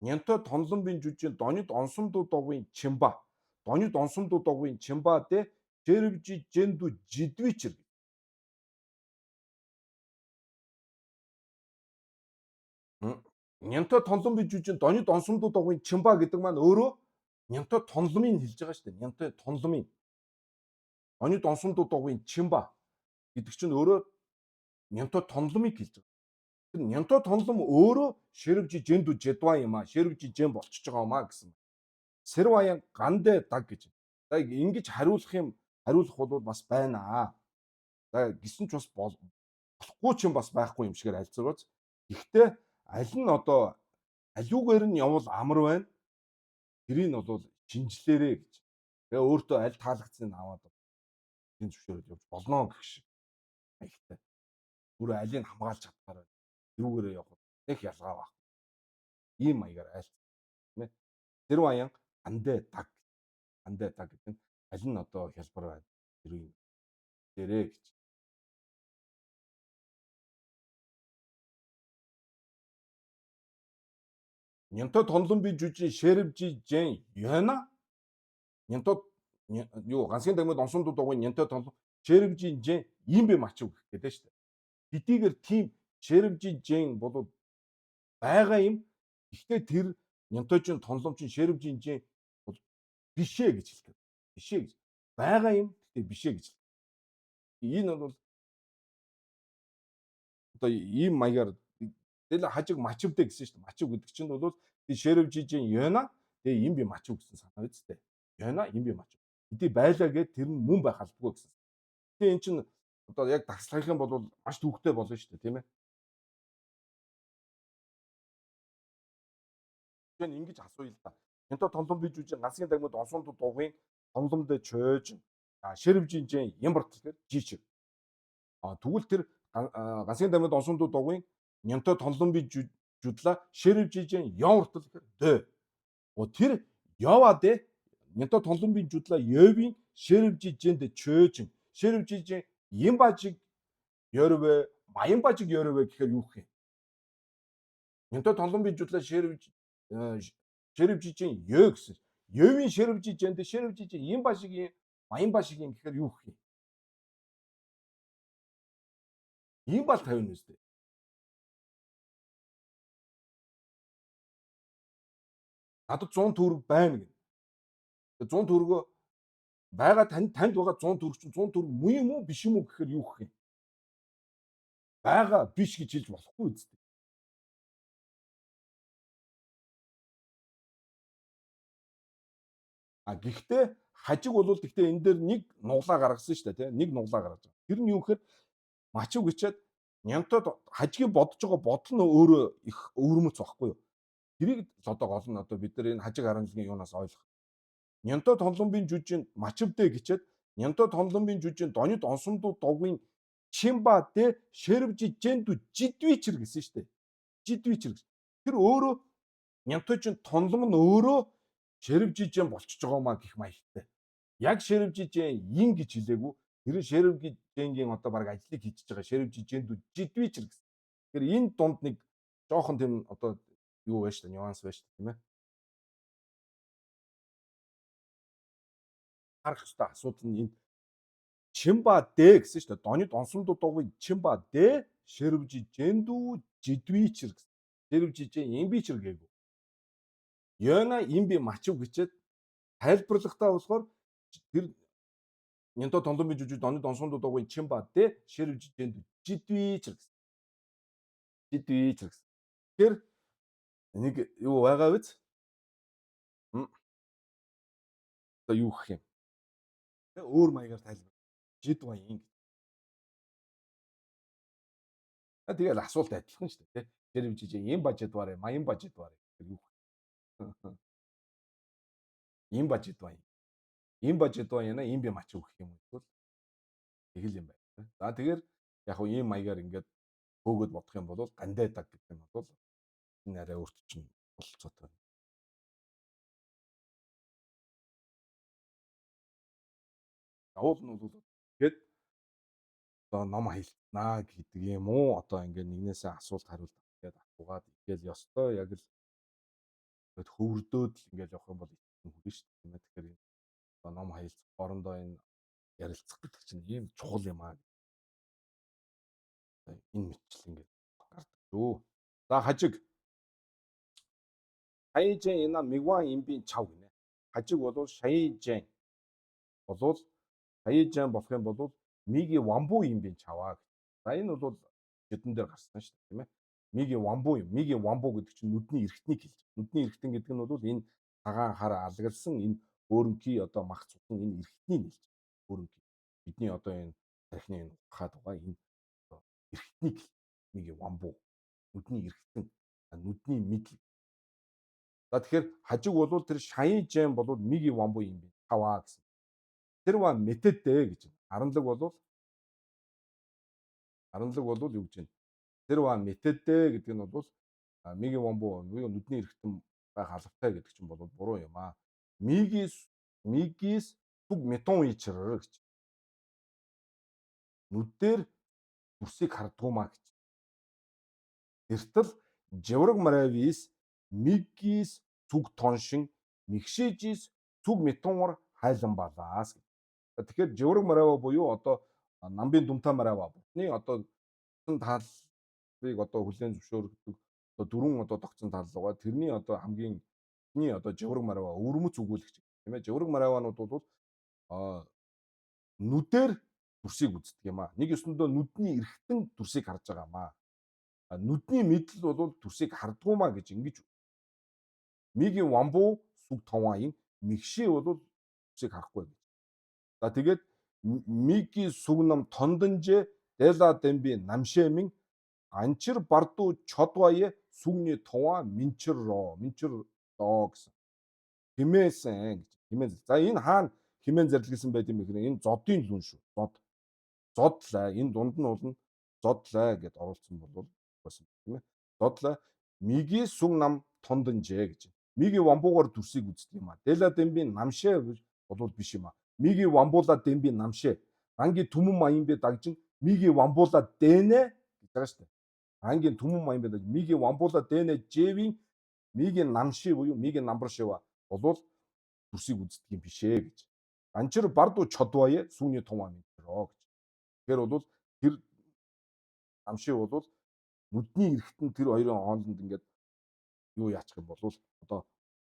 нянтой тонломбын жүжийн донид онсомдуу догвын чимба. Донид онсомдуу догвын чимба дээ шервжинжэнду жидвичэр. Нянтой тонломбын жүжийн донид онсомдуу догвын чимба гэдэг маань өөрөө нянтой тонломыг хэлж байгаа шүү дээ. Нянтой тонломыг. Донид онсомдуу догвын чимба гэдэг чинь өөрөө нянтой тонломыг хэлж байгаа. Тэр нянтой тонлом өөрөө шервжинжэнду жидва юм аа. Шервжинжэн болчихж байгаа юм аа гэсэн. Сэрваян гандэ даг гэж. За ингэж хариулах бол бас байна аа. За гисэн ч бас болохгүй ч юм бас байхгүй юм шигээр альцгаач. Гэхдээ аль нь одоо аливаар нь явал амар байна. Тэрийг нь бол шинжлээрээ гэж. Тэгээ өөртөө аль таалагдсаныг аваад энэ зөвшөөрөл явж болно гэх шиг. Ихтэй. Бүр алийг хамгаалж чадхаараа юугээрээ явах их ялгаа баг. Ийм маягаар айлт тийм ээ. Тэр баян андэ даг гэдэг нь аль нь одоо хялбар байна хэрэг дээрээ гэж. Нянтод тонлон би жүжи шэрвжи жэн яна нянтод юу ганцхан дамид онсондод дугуй нянтод тонлон шэрвжи жэн юм бэ мачив гэх гэдэг шүү дээ. Хэдийгээр тийм шэрвжи жэн бол байгаа юм. Гэхдээ тэр нянтойчин тонломчин шэрвжи жэн бол бишээ гэж хэлдэг. Бишээ гэж. Байгаа юм гэхдээ бишээ гэж. Энэ бол одоо ийм маягаар тэл хажиг мачивдэ гэсэн шүү дээ. Мачив гэдэг чинь бол тий шэрвжижийн ёна тэгээ юм би мачив гэсэн санаа үсттэй. Ёна юм би мачив. Хэдий байлаа гэд тэр нь мөн байх албагүй гэсэн. Тэгээ эн чинь одоо яг дагслах юм бол маш төвхтэй болно шүү дээ, тийм ээ. Тэгэхээр ингэж асууя л да. Нянто тонлон бий жүжиг ганцхан дагмад онсонд дугуйн тонломд чөөж шэрвжижийн ямбарт гэхээр жичиг. Тэгвэл тэр ганцхан дамид онсонд дугуйн нянто тонлон бий жүдла шэрвжижийн явартал гэхээр дэ. Тэр яваад нянто тонлон бий жүдла ёвийн шэрвжижинд чөөж шэрвжижийн ямбажиг ёрвэ маянбажиг ёрвэ гэхээр юу гэх юм? Нянто тонлон бий жүдла шэрвжижийн ёо гэсэн. Ёвийн шэрвжижинд шэрвжижийн ямбажигийн маянбажигийн гэхээр юу гэх юм? Ийм бол 50 үстэй. Надад 100 төгрөг байна гэнэ. 100 төгрөгөө байгаа танд байгаа 100 төгрөг чинь 100 төгрөг муу юм уу биш юм уу гэхээр юу гэх юм? Байгаа биш гэж хэлж болохгүй үстэй. Гэхдээ хажиг бол гэхдээ энэ дээр нэг нуглаа гаргасан шүү дээ, тийм нэг нуглаа гаргаж байгаа. Тэр нь юу гэхээр мачив гэчээд нянтод хажгийг бодож байгаа бодол нь өөрөө их өвөрмөц байхгүй юу? Тэрийг одоо гол нь одоо бид нар энэ хажиг харамжлагын юунаас ойлгох. Нянтод тонломбын жүжинд мачивдэ гэчээд нянтод тонломбын жүжинд донид онсомдуу догвын чимба дэ шэрвжи жэнду жидвичэр гэсэн шүү дээ. Жидвичэр. Тэр өөрөө нянтойчин тонлом нь өөрөө шэрвжижэн болчихж байгаа маа гэх маягтай. Яг шэрвжижэн ин гэж хэлээгүй. Тэр шэрвжижэнгийн одоо баг ажлыг хийж байгаа шэрвжижэнд жидвичэр гэсэн. Тэгэхээр энэ дунд нэг жоохон тийм одоо юу байж та нюанс байж та тийм ээ. Харах ёстой асуудал нь энэ чимба дэ гэсэн шүү дээ. Донид онсомдуу дуугүй чимба дэ шэрвжижэнду жидвичэр гэсэн. Шэрвжижэн имбичэр гээгүй. Ёна имби мачив гэчээд тайлбарлахтаа болохоор тэр нянто тонломби жүжиг донид онсонд дуугүй чимба дэ шэрвжижэнд жидвичэр гэсэн. Жидвичэр гэсэн. Тэгэхээр нэг юу байгаа биз? Одоо юу гэх юм? Өөр маягаар тайлбар. Жид баян. Тэгэл асуулт адилхан шүү дээ, тийм. Шэрвжижээ юм бажид барай, маян бажид барай гэх юу? Им бажид баян. Им бажид баяна им би мачив гэх юм бол тэгэл юм байна. За тэгэхээр яг хуу ийм маягаар ингээд хөөгд бодох юм бол гандайдаг гэх юм бол энэ арай өөрт чинь болцоотой байна. Явуул нь бол тэгэд одоо ном хаялтнаа гэдэг юм уу? Одоо ингээд нэгнээсээ асуулт хариулт тэгээд асуугаад игээл ёстой яг л тэгэд хөвөрдөөд л ингээд явах юм бол хүрнэ шүү дээ. Тийм ээ. Тэгэхээр одоо ном хаялцах орондоо энэ ярилцах гэдэг чинь ийм чухал юм аа. Энэ мэтчил ингээд гардаг шүү. За хажиг шаижэн ина мигван имбийн чав гинэ. Хажиг бол шаижэн болвол шаижэн болох юм бол миги вамбу имбийн чаваа. За энэ бол хэдэн дээр гарсан шүү дээ, тийм ээ. Миги вамбу гэдэг чинь нүдний эргэтнийг хэлж. Нүдний эргэтэн гэдэг нь бол энэ цагаан хар алгалсан энэ өөрөнкий одоо мах цусан энэ эргэтнийг хэлж. Өөрөнкий. Бидний одоо энэ тархины энэ хаад байгаа энэ эргэтнийг миги вамбу. Нүдний эргэтэн, нүдний мэдлэг. За тэгэхээр хажиг бол тэр шаижэн бол миги вамбу юм бэ. Таваа гэсэн. Тэр ва мэтэдэ гэж. Аранлаг бол юу гэж вэ? Тэр ва мэтэдэ гэдэг нь бол миги вамбу буюу нүдний эргэтэн байх албатай гэдэг чинь бол буруу юм аа. Мигис зүг метон ичрэр гэж. Нүдээр дүрсийг хардгуумаа гэж. Эртэл жеврэг маравис миггис зүг тоншин мигшижис зүг метонор хайлан балаас. Тэгэхээр жеврэг марава буюу одоо намбын думтаа марава бутны одоо тааллыг одоо хүлээн зөвшөөрөгдөг одоо дөрвөн одоо тогтсон таал байгаа. Тэрний одоо хамгийн эхний одоо жеврэг марава өвөрмөц өгүүлэгч тийм ээ. Жеврэг мараванууд бол нүдээр дүрсийг үздэг юм аа. Нэг ёсондоо нүдний эргэтэн дүрсийг харж байгаа юм аа. Нүдний мэдл бол дүрсийг хардгуумаа гэж ингэж мигийн вамбу сүг товаын мигшээ бол дүрсийг харахгүй гэж. За тэгээд миги сүгнам тондонже дела демби намшэмин анчир барду чодвае сүгний товаа минчэр роо гэсэн. Химээсэн гэж. Химээ. За энэ хаана химэн зарлигсэн байт юм гэхээр энэ зодын лүн шүү. Зодлаа. Энэ дунд нь болно зодлаа гэд оруулсан бол байсан тийм ээ. Зодлаа миги сүг нам тондонжээ гэж. Миги вамбуугаар дүрсийг үздэг юм а. Дела демби намшээ бол биш юм а. Миги вамбуула демби намшээ. Анги түмэн маянбэ дагжин миги вамбуула дэнэ гэж байгаа шүү дээ. Ангийн түмэн маянбэ дагж миги вамбуула дэнэ жэвийн миги намши буюу миги намбаршива болвол дүрсийг үздэг юм бишээ гэж. Анчир барду чодвае сүүний товаа мэдрөө гэж. Тэгэхээр бол тэр намши бол нүдний эргэтэн тэр хоёрын хоолнд ингээд юу яачих юм бол одоо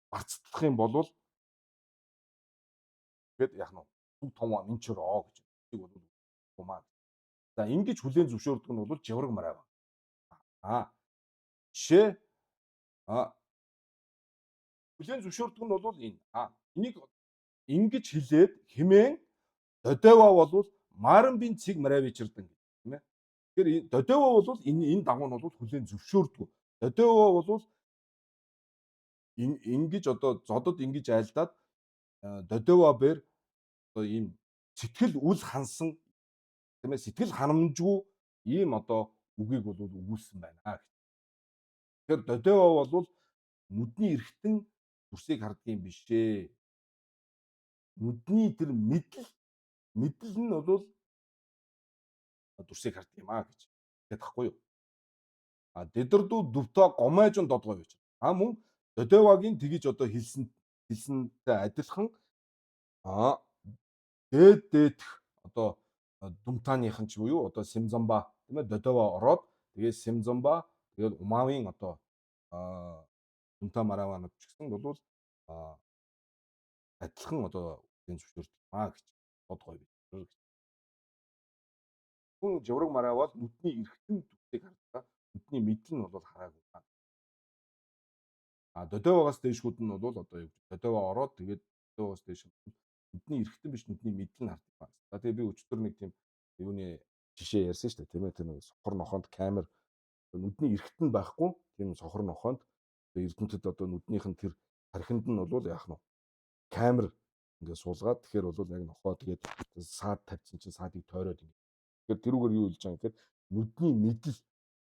барцтлах юм бол тэгэд яах нь сүг товаа минчроо гэж. Тэрийг бол гумаа. За ингэж хүлээн зөвшөөрдөг нь бол жеврэг марава. Жишээ хүлээн зөвшөөрдөг нь бол энэ. Энийг ингэж хэлээд хэмээн додева бол маранбын цэг маравичрдан гэх тийм ээ. Тэгэхээр додева бол энэ дагуу нь бол хүлээн зөвшөөрдөг. Додева бол ингэж одоо зодод ингэж айлдаад додева бэр одоо ийм сэтгэл үл хансан тийм ээ сэтгэл ханамжгүй ийм одоо үгийг бол өгүүлсэн байна. Тэгэхээр додева бол нүдний эргэтэн дүрсийг харддаг юм бишээ. Нүдний тэр мэдл нь бол дүрсийг харддаг юм гэж тэгэхэд тахгүй юу. Дэдэрдүү дүвтө гомайжон додгой гэж. Мөн додевагийн тэгж одоо хэлсэнтэй адилхан дээдэх одоо думтааныхан ч буюу одоо симзамба тийм ээ додева ороод тэгээ симзамба тэгээд умавын одоо думтаа мараванууд ч гэсэн бол адилхан одоо энэ зөвшөөрдөг гэж бодгой гэж. Хүн жавраг маравал нүдний эргэтэн дүрсийг хардаг. Нүдний мэдл нь бол хараагүй. Додевагаас дээшгүүд нь бол одоо юу гэж додева ороод тэгээд додевагаас дээш нүдний эргэтэн биш нүдний мэдл нь хардаг. За тэгээд би өчтөр нэг тийм юуны жишээ ярьсан шүү дээ тийм ээ. Тэр нэг сохор нохоонд камер нүдний эргэтэн байхгүй тийм сохор нохоонд эрдэмтэд одоо нүднийх нь тэр тархинд нь бол яах нь камер ингээд суулгаад тэгэхээр бол яг нохоо тэгээд саад тавьсан чинь саадыг тойроод ингээд. Тэгэхээр тэрүүгээр юу хэлж байгаа юм гэхээр нүдний мэдл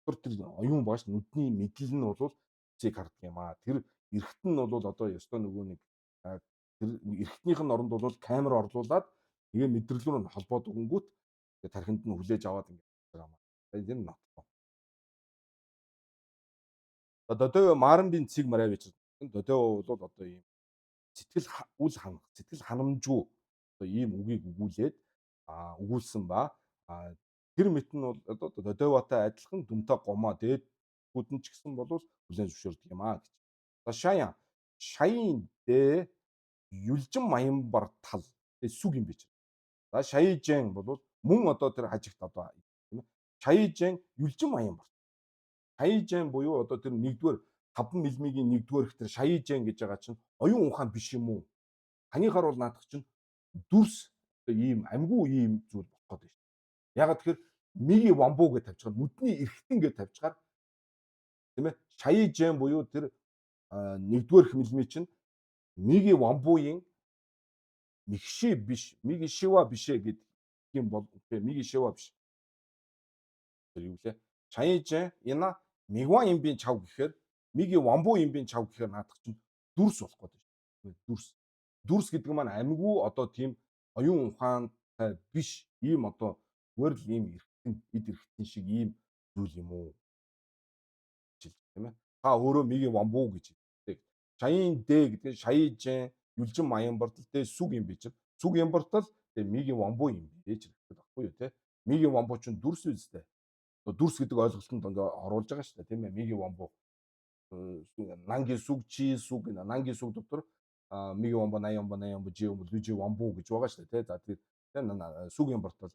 тэр оюун бааш нүдний мэдл нь бол цэг харддаг юм аа. Тэр эргэтэн нь бол одоо ёстой нөгөө нэг тэр эргэтнийх нь оронд бол камер орлуулад тэгээ мэдрэлүүр нь холбоод өгөнгүүт тэгээ тархинд нь хүлээж аваад ингээд байгаа юм аа. Тэгээд энэ ноттой. Додева маранбын цэг маравич. Додева бол одоо ийм сэтгэл үл ханах, сэтгэл ханамжгүй одоо ийм үгийг өгүүлээд өгүүлсэн ба тэр мэт нь бол одоо додеватай адилхан дүмтэй гомоо дээдгүүд нь ч гэсэн бол хүлээн зөвшөөрдөг юм гэж. За шаян дэ юлжин маянбар тал сүг юм биш. За шаяжэн бол мөн одоо тэр хажигт одоо тийм ээ. Шаяжэн юлжин маянбар. Шаяжэн буюу одоо тэр нэгдүгээр 5 мм-ийн нэгдүгээр их тэр шаяжэн гэж байгаа чинь оюун ухаан биш юм уу? Танихаар бол наадах чинь дүрс ийм амьгүй ийм зүйл болох гэдэг шүү. Ягаад тэгэхээр миги вамбуу гэж тавьчихаар нүдний эргэтэн гэж тавьчихаар тийм ээ. Шаяжэн буюу тэр нэгдүгээр мм чинь миги вамбуугийн мигши биш, миги шива бишээ гэдэг юм бол миги шива биш. Тэр юу лээ? Шаяжэн яна мигва имбийн чав гэхээр миги вамбуу имбийн чав гэхээр наадах чинь дүрс болох гэдэг шүү. Дүрс гэдэг маань амьгүй одоо тийм оюун ухаантай биш ийм одоо зүгээр л ийм эргэтэн эд эргэтэн шиг ийм зүйл юм уу гэж хэлж тийм ээ. Та өөрөө мигийн вамбуу гэж хэлдэг. Шаян дэ гэдэг нь шаяжэн юлжин маян бортол дэ сүг юм би чинь. Сүг юм бортол тэгээ мигийн вамбуу юм би гэж хэлдэг баггүй юу те. Мигийн вамбуу чинь дүрс үстэй. Дүрс гэдэг ойлголтод ингээ оруулж байгаа шүү дээ тийм ээ. Мигийн вамбуу Нангийн сүг чи сүг Нангийн сүг дотор мигийн вамбуу 80 вамбуу жи вамбуу лүжи вамбуу гэж байгаа шүү дээ тий. За тэр сүгийн бортол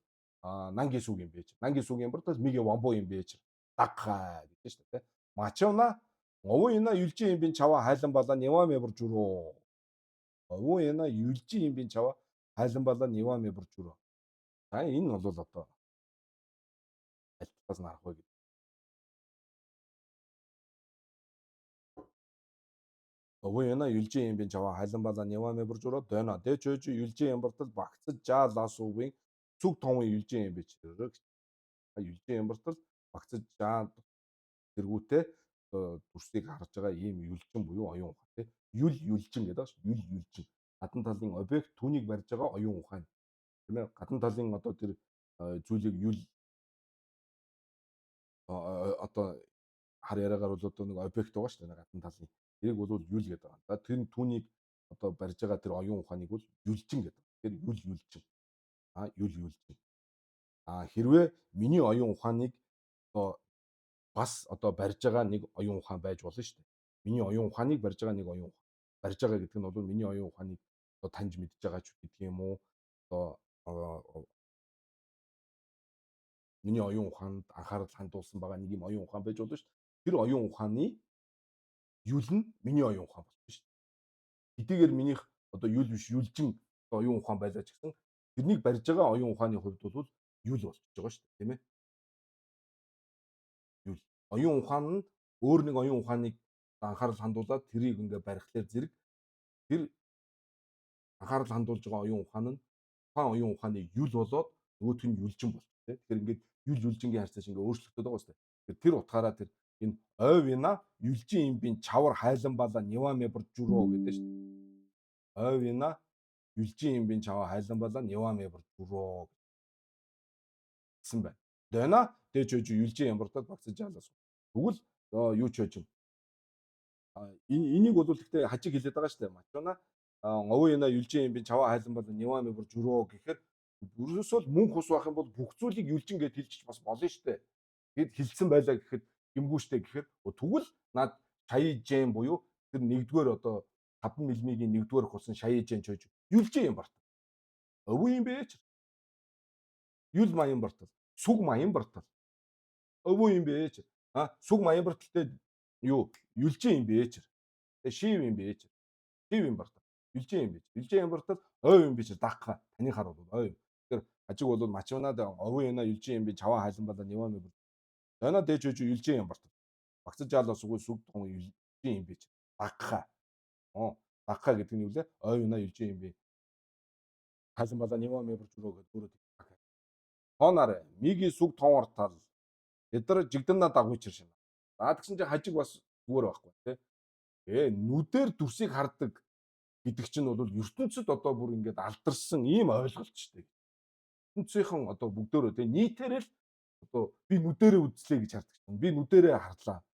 Нангийн сүг юм байж. Нангийн сүгийн бортол мигийн вамбуу юм байж. Дагхаа гэж шүү дээ тий. Мачуна овуйна юлжи юм бин чава хайлан балаа нявами буржуроо. Овуйна юлжи юм бин чава хайлан балаа нявами буржуроо. За энэ бол одоо альтаас нарах вэ. Овуйна юлжин юм бин чава хайлан балаа нявами буржуроо дойно дэжж юлжин юм бортол багцаж жаалаасуугийн цүг томын юлжин юм бич. Юлжин юм бортол багцаж жаа тэргүүтээ дүрсийг харж байгаа ийм юлжин буюу оюун ухаан тий. Юлжин гэдэг байна шүү. Юлжин. Гадна талын объект түүнийг барьж байгаа оюун ухаан. Тийм ээ. Гадна талын одоо тэр зүйлийг одоо хар яриагаар бол одоо нэг объект байгаа шүү дээ гадна талын. Тэрийг бол юл гэдэг байна. За тэр түүнийг одоо барьж байгаа тэр оюун ухааныг бол юлжин гэдэг. Тэр юлжин. Юлжин. Хэрвээ миний оюун ухааныг одоо бас одоо барьж байгаа нэг оюун ухаан байж болно шүү дээ. Миний оюун ухааныг барьж байгаа нэг оюун ухаан. Барьж байгаа гэдэг нь бол миний оюун ухааныг одоо таньж мэдж байгаа ч гэдэг юм уу? Одоо миний оюун ухаанд анхаарал хандуулсан байгаа нэг юм оюун ухаан байж болно шүү дээ. Тэр оюун ухааны юл нь миний оюун ухаан болно шүү дээ. Хэдийгээр минийх одоо юл биш юлжин оюун ухаан байлаа ч гэсэн тэрнийг барьж байгаа оюун ухааны хувьд бол юл болчихж байгаа шүү дээ, тийм ээ? Юл. Оюун ухаан нь өөр нэг оюун ухааныг анхаарал хандуулаад тэрийг ингээ барихлаар зэрэг тэр анхаарал хандуулж байгаа оюун ухаан нь тухайн оюун ухааны юл болоод нөгөөх нь юлжин болчих тийм. Тэгэхээр ингээд юл юлжингийн харьцааш ингээ өөрчлөгдөд байгаа шүү дээ. Тэр утгаараа тэр энэ ойвина юлжин юм бин чавар хайлан бала няваме буржуроо гэдэг шүү дээ. Ойвина юлжин юм бин чавар хайлан бала няваме буржуроо гэсэн байна. Дэна дэж өж юлжин юм буртад багцаж яалаас. Тэгвэл юу ч байж энийг бол гэхдээ хажиг хэлээд байгаа шүү дээ. Мачуна овуйна юлжин юм би чаваа хайлан бол нявами бүр журөө гэхээр ерөөсөө мөнх ус байх юм бол бүх зүйлийг юлжин гэж хэлчих бас болно шүү дээ. Тэгэд хилцсэн байлаа гэхэд юмгүй шүү дээ гэхээр тэгвэл над шаяа жен буюу тэр нэгдүгээр одоо 5 мм-ийн нэгдүгээр хусан шаяа жен чойж юлжин юм барт. Овуй юм бэ ч юл маян бартал сүг маян бартал овуй юм бэ ч сүг маян барталтай юу юлжин юм бэ ч шив юм бэ ч шив юм бартал юлжин юм бэ юлжин юм бартал ой юм бэ ч дагха таны хар бол ой тэр хажиг бол мачунаад овуй яна юлжин юм бэ чаваа хайлан бала няваа юм дана дэж үж юлжин юм бартал багцаж жаалаас үгүй сүг том юлжин юм бэ ч дагха дагха гэдэг нь юу лээ ой яна юлжин юм бэ хайлан бала няваа юм бартал өөрөө өөрөө тоонарэ миги сүг тоонортал эдэр жигдэнна дагуйчир шин. За тэгсэн чинь хажиг бас зүгээр байхгүй тий. Нүдээр дүрсийг хардаг гэдэг чинь бол ертөнцид одоо бүр ингээд алдарсан ийм ойлголт шүү дээ. ертөнцийнхэн одоо бүгдөө тий нийтээр л одоо би нүдэрээ үзлээ гэж хардаг чинь. Би нүдэрээ харлаа.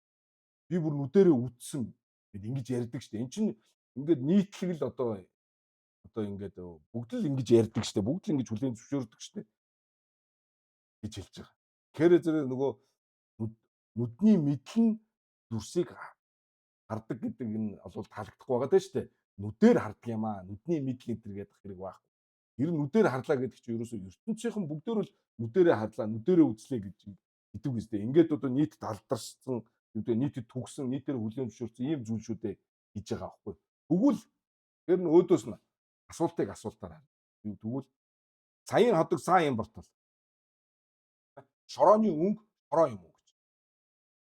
Би бүр нүдэрээ үзсэн гэд ингэж ярьдаг шүү дээ. Эн чинь ингээд нийтлэг л одоо ингээд бүгд л ингэж ярьдаг шүү дээ. Бүгд л ингэж хүлээн зөвшөөрдөг шүү дээ гэж хэлж байгаа. Тэгэхээр зэрэг нөгөө нүдний мэдлэн дүрсийг хардаг гэдэг нь бол таалагдахгүй байгаа даа шүү дээ. Нүдээр хардаг юм аа. Нүдний мэдл энэ төр гэдэг хэрэг байхгүй. Ер нь нүдээр харлаа гэдэг чинь ерөөсөө ертөнцийнхэн бүгдөө л нүдээрээ харлаа, нүдээрээ үзлээ гэж гэдэг үстэй. Ингээд одоо нийтэд алдарсан, нийтэд түгсэн, нийтээр хүлээн зөвшөөрсөн ийм зүйл шүү дээ гэж байгаа байхгүй. Тэгвэл тэр нь өөдөөс нь асуултыг асуултаар харна. Тэгвэл саяын ходог сайн юм бортол. Шорооны өнгө хороо юм уу гэж.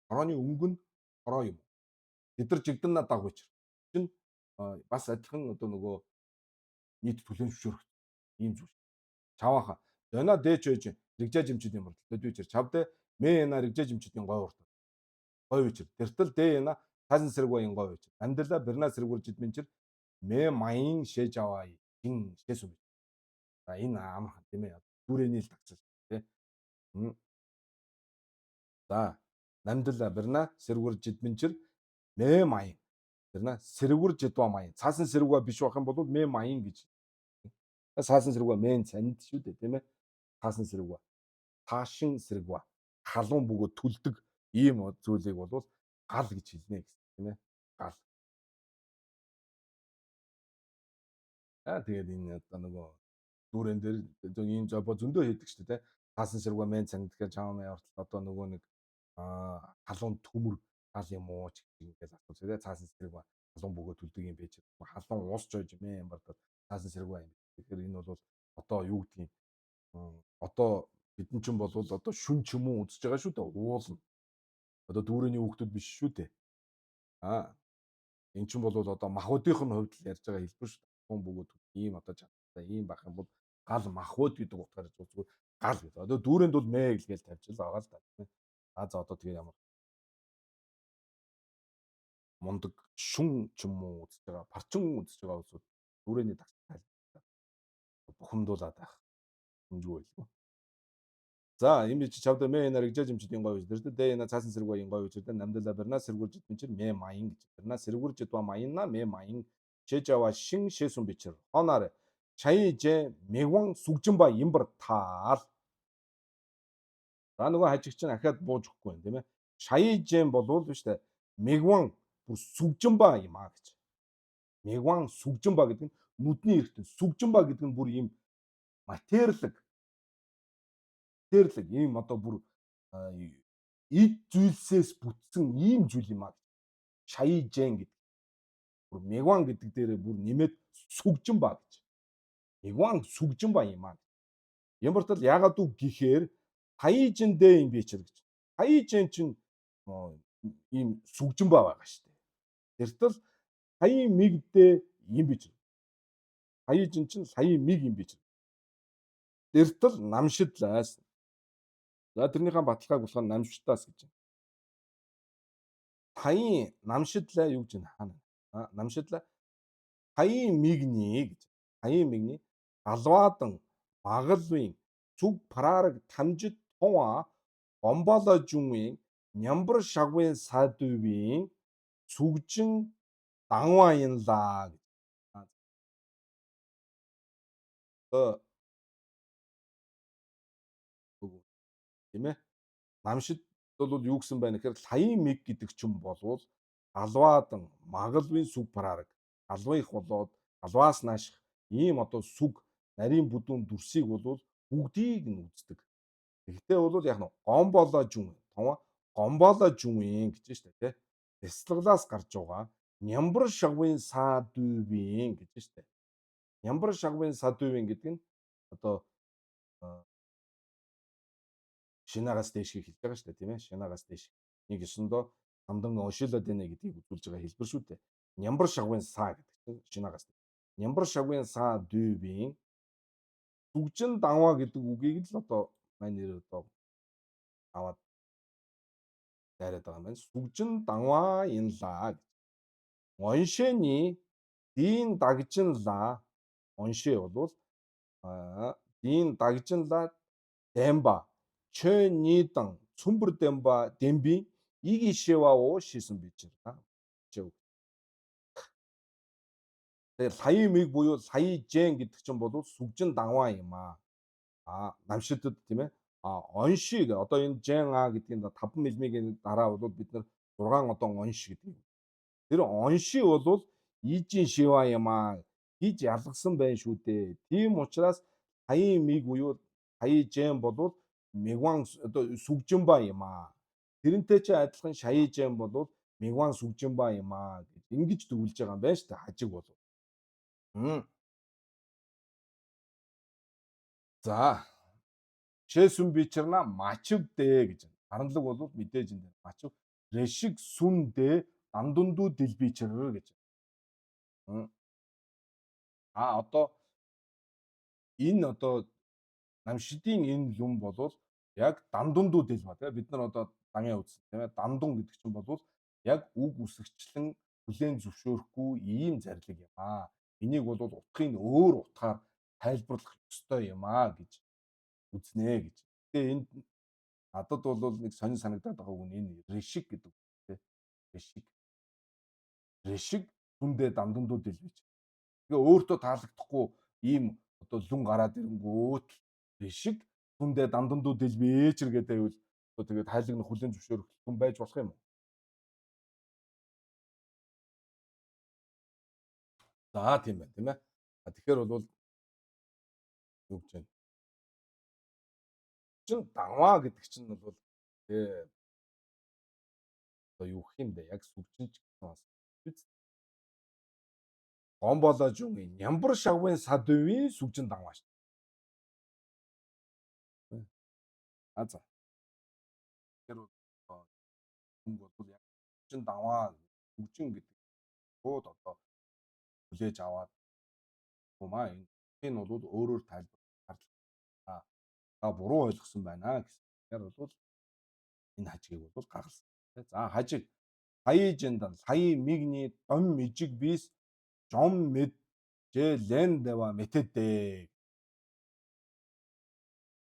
Шорооны өнгө нь хороо юм. Эдэр жигдэн надаа гүйч. Чин бас адилхан одоо нөгөө нийт түлэн зөвшөөрөх ийм зүйл. Чавааха. Дона дээч байж рэгжээ жимчүүд юм бол дэдвичэр чавдэ мэ яна рэгжээ жимчүүдийн гой урт. Гой вичэр. Тэртэл дэ яна тасан сэргүүийн гой вичэр. Амдэла берна сэргүүр жидмэнчэр мэ маян шээж аваа. Чин шээс үгүй. За энэ амархан тийм ээ. Дүүрээний л тагцал тий. Мм. За намдал барина сэргүүр жидмэнчэр мэ маян. Барина сэргүүр жидва маян. Цаасан сэргүүа биш байх юм бол мэ маян гэж. Цаасан сэргүүа мэн цанд шүү дээ тийм ээ. Цаасан сэргүүа. Таашин сэргүүа. Халуун бөгөөд түлдэг ийм зүйлийг бол гал гэж хэлнэ гэсэн тийм ээ. Гал. Тэгээд энэ одоо нөгөө дүүрэн дээр ийм жобо зөндөө хийдэг шүү дээ. Цаасан сэргүүа мэн цанд гэхээр чам мэ ортол одоо нөгөө нэг халуун төмөр гал юм уу ч ингэж асууж тэгээ цаасан сэргүүа халуун бөгөөд түлдэг юм байж. Халуун уус жойж мэ юм бардаа цаасан сэргүүа юм. Тэгэхээр энэ бол одоо юу гэдгийг одоо бидэн чинь бол одоо шүн ч юм уу үзэж байгаа шүү дээ. Уулна. Одоо дүүрэний хүүхдүүд биш шүү дээ. Эн чинь бол одоо махуудынх нь хувьд л ярьж байгаа хэлбэр шүү дээ. Халуун бөгөөд ийм одоо чадтай ийм байх юм бол гал махбод гэдэг утгаараа үзвэл гал гэдэг. Одоо дүүрэнд бол мэ гэлгээл тавьж л байгаа л да. За одоо тэгээ ямар мундаг шүн ч юм уу үзэж байгаа, парчин үзэж байгаа усуд дүүрэний тагстай бухимдуулаад байх. Хэмжгүй байлгүй. За энэ чи чавда мэ наригжаж юм чи дин говь дэрдэ дэ на цаасан сэргүү ин говь дэрдэ намдала барна сэргүүржид мэнчэр мэ маян гэж барна сэргүүржид ба маянна мэ маян чэжава шин шэсүн бичэр хонаар чайже мэгван сүгжинба имбар таал. За нөгөө хажигч нь ахаад бууж өгөхгүй юм тийм ээ. Шаяжэн болвол биш үү? Мэгван бүр сүгжинба юм аа гэж. Мэгван сүгжинба гэдэг нь нүдний эргэтэн. Сүгжинба гэдэг нь бүр ийм материалэг ийм одоо бүр эд зүйлсээс бүтсэн ийм зүйл юм аа. Шаяжэн гэдэг. Бүр мэгван гэдэг дээрээ бүр нэмээд сүгжинба гэж. Мэгван сүгжинба юм аа. Ямартал ягаад үг гэхээр хаяжэн дэ юм бичэр гэж. Хаяжэн чинь ийм сүгжинба байгаа шүү дээ. Тэртэл хаян мигдээ юм бич. Хаяжин чинь саяын миг юм бич. Тэртэл намшидлаас. За тэрнийхээ баталгааг болохоор намшидлаас гэж. Хаян намшидлаа юу гэж хаана? Намшидлаа хаян мигний гэж. Хаян мигний алваадан магалвын зүг параараг тамжид тунга гомболо жумын нямбар шагвын садувын сүгжин дангуаянлаа гэж. Тийм ээ. Намшид бол юу гэсэн байна гэхээр саяын миг гэдэг ч юм болвол алваадан магалвын сүг параараг алваих болоод алваас нааших ийм одоо сүг нарийн бүдүүн дүрсийг бол бүгдийг нь үздэг. Гэхдээ бол яг нь гомболо жун тоо гомболо жун гэж штэ тий. Бяцлаглаас гарч байгаа нямбар шагвын саадувын гэж штэ. Нямбар шагвын саадувын гэдэг нь одоо шинаагаас дээшгийг хэлж байгаа шүү дээ тийм ээ. Шинаагаас дээш. Нэг ёсондоо хамдан уншилаад байна гэдгийг үзүүлж байгаа хэлбэр шүү дээ. Нямбар шагвын саа гэдэг чинь шинаагаас. Нямбар шагвын саа дүйбийн сүгжин даваа гэдэг үгийг л одоо маань нэр одоо аваад дайраад байгаа юм байна. Сүгжин даваа инлаа. Оншэний дийн дагжинлаа. Оншээ болвол дийн дагжинлаа дэмба чөнидан цүмбэр дэмба дэмби игишэва оо шисэн бичэр. Тэгээд саяын миг буюу сая жен гэдэг чинь бол сүгжин даваа юм аа. Намшидад тийм ээ. Оншиг одоо энэ жен а гэдгийг 5 мм-ийн дараа бол бид нар 6 одоо онш гэдэг. Тэр онши бол ижин шива юм аа гэж ялгсан байна шүү дээ. Тийм учраас саяын миг буюу сая жен бол мэгван одоо сүгжинба юм аа. Тэрнтэй ч адилхан шаяа жен бол мэгван сүгжинба юм аа гэж ингэж дүгүүлж байгаа юм байна шүү дээ. Хажиг бол. За шээсүн бичэрна мачив дээ гэж. Харанлаг бол мэдээж энэ мачив решиг сүн дээ дандунду дэлбичэр гэж. Одоо энэ одоо намшидын энэ юм бол яг дандунду дэлба тийм бид нар одоо дангийн үзсэн тийм ээ дандун гэдэг чинь бол яг үг үсгчлэн хүлээн зөвшөөрөхгүй ийм зарлиг юм аа. Энийг бол утгын өөр утгаар тайлбарлах ёстой юм аа гэж үзнэ гэж. Тэгээ энд надад бол нэг сонин санагдаад байгаа үг нь энэ решиг гэдэг үг тийм. Решиг. Решиг түндэ дамдамдууд илвэж. Тэгээ өөртөө таалагдахгүй ийм одоо лүн гараад ирэнгүүт решиг түндэ дамдамдууд илвэж гэдэг байвал одоо тэгээд хайлгны хүлэн зөвшөөрөх хүн байж болох юм уу? За тийм байна тийм ээ. Тэгэхээр бол юу гэж байна? Чин даваа гэдэг чинь бол тэгээ одоо юу гэх юм бэ? Яг сүвжинч гэсэн бас биз. Гомболожгүй нямбар шавын садвын сүвжин даваа шүү дээ. А за. Тэр хүн бол яг сүвжин даваа сүвжин гэдэг шууд одоо хүлээж аваад юмаа энэ бол өөрөөр тайлбарлах та буруу ойлгосон байна гэсэн. Тэгэхээр бол энэ хажгийг бол гаргасан. За хажиг саяжиндан сая мигний дом мижиг бис жом мэд лен дэва мэтэдэ.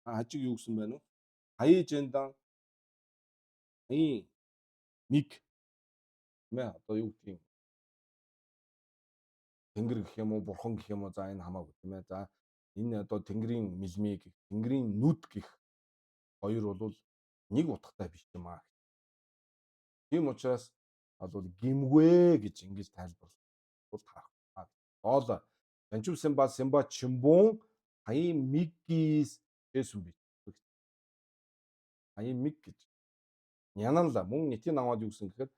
Хажиг юу гэсэн байна вэ? Саяжиндан сая миг мэ одоо юу гэх юм? Тэнгэр гэх юм уу, бурхан гэх юм уу? За энэ хамаагүй тийм ээ. За энэ одоо тэнгэрийн мэлмиг, тэнгэрийн нүд гэх хоёр бол нэг утгатай биш юм аа. Тийм учраас бол гимгвэ гэж ингэж тайлбарлах таарах. Доол Жанчим Симба Чимбун сая миггис гэсэн би. Сая миг гэж. Нянанла мөн нийтийн аваад юу гэсэн гэхээр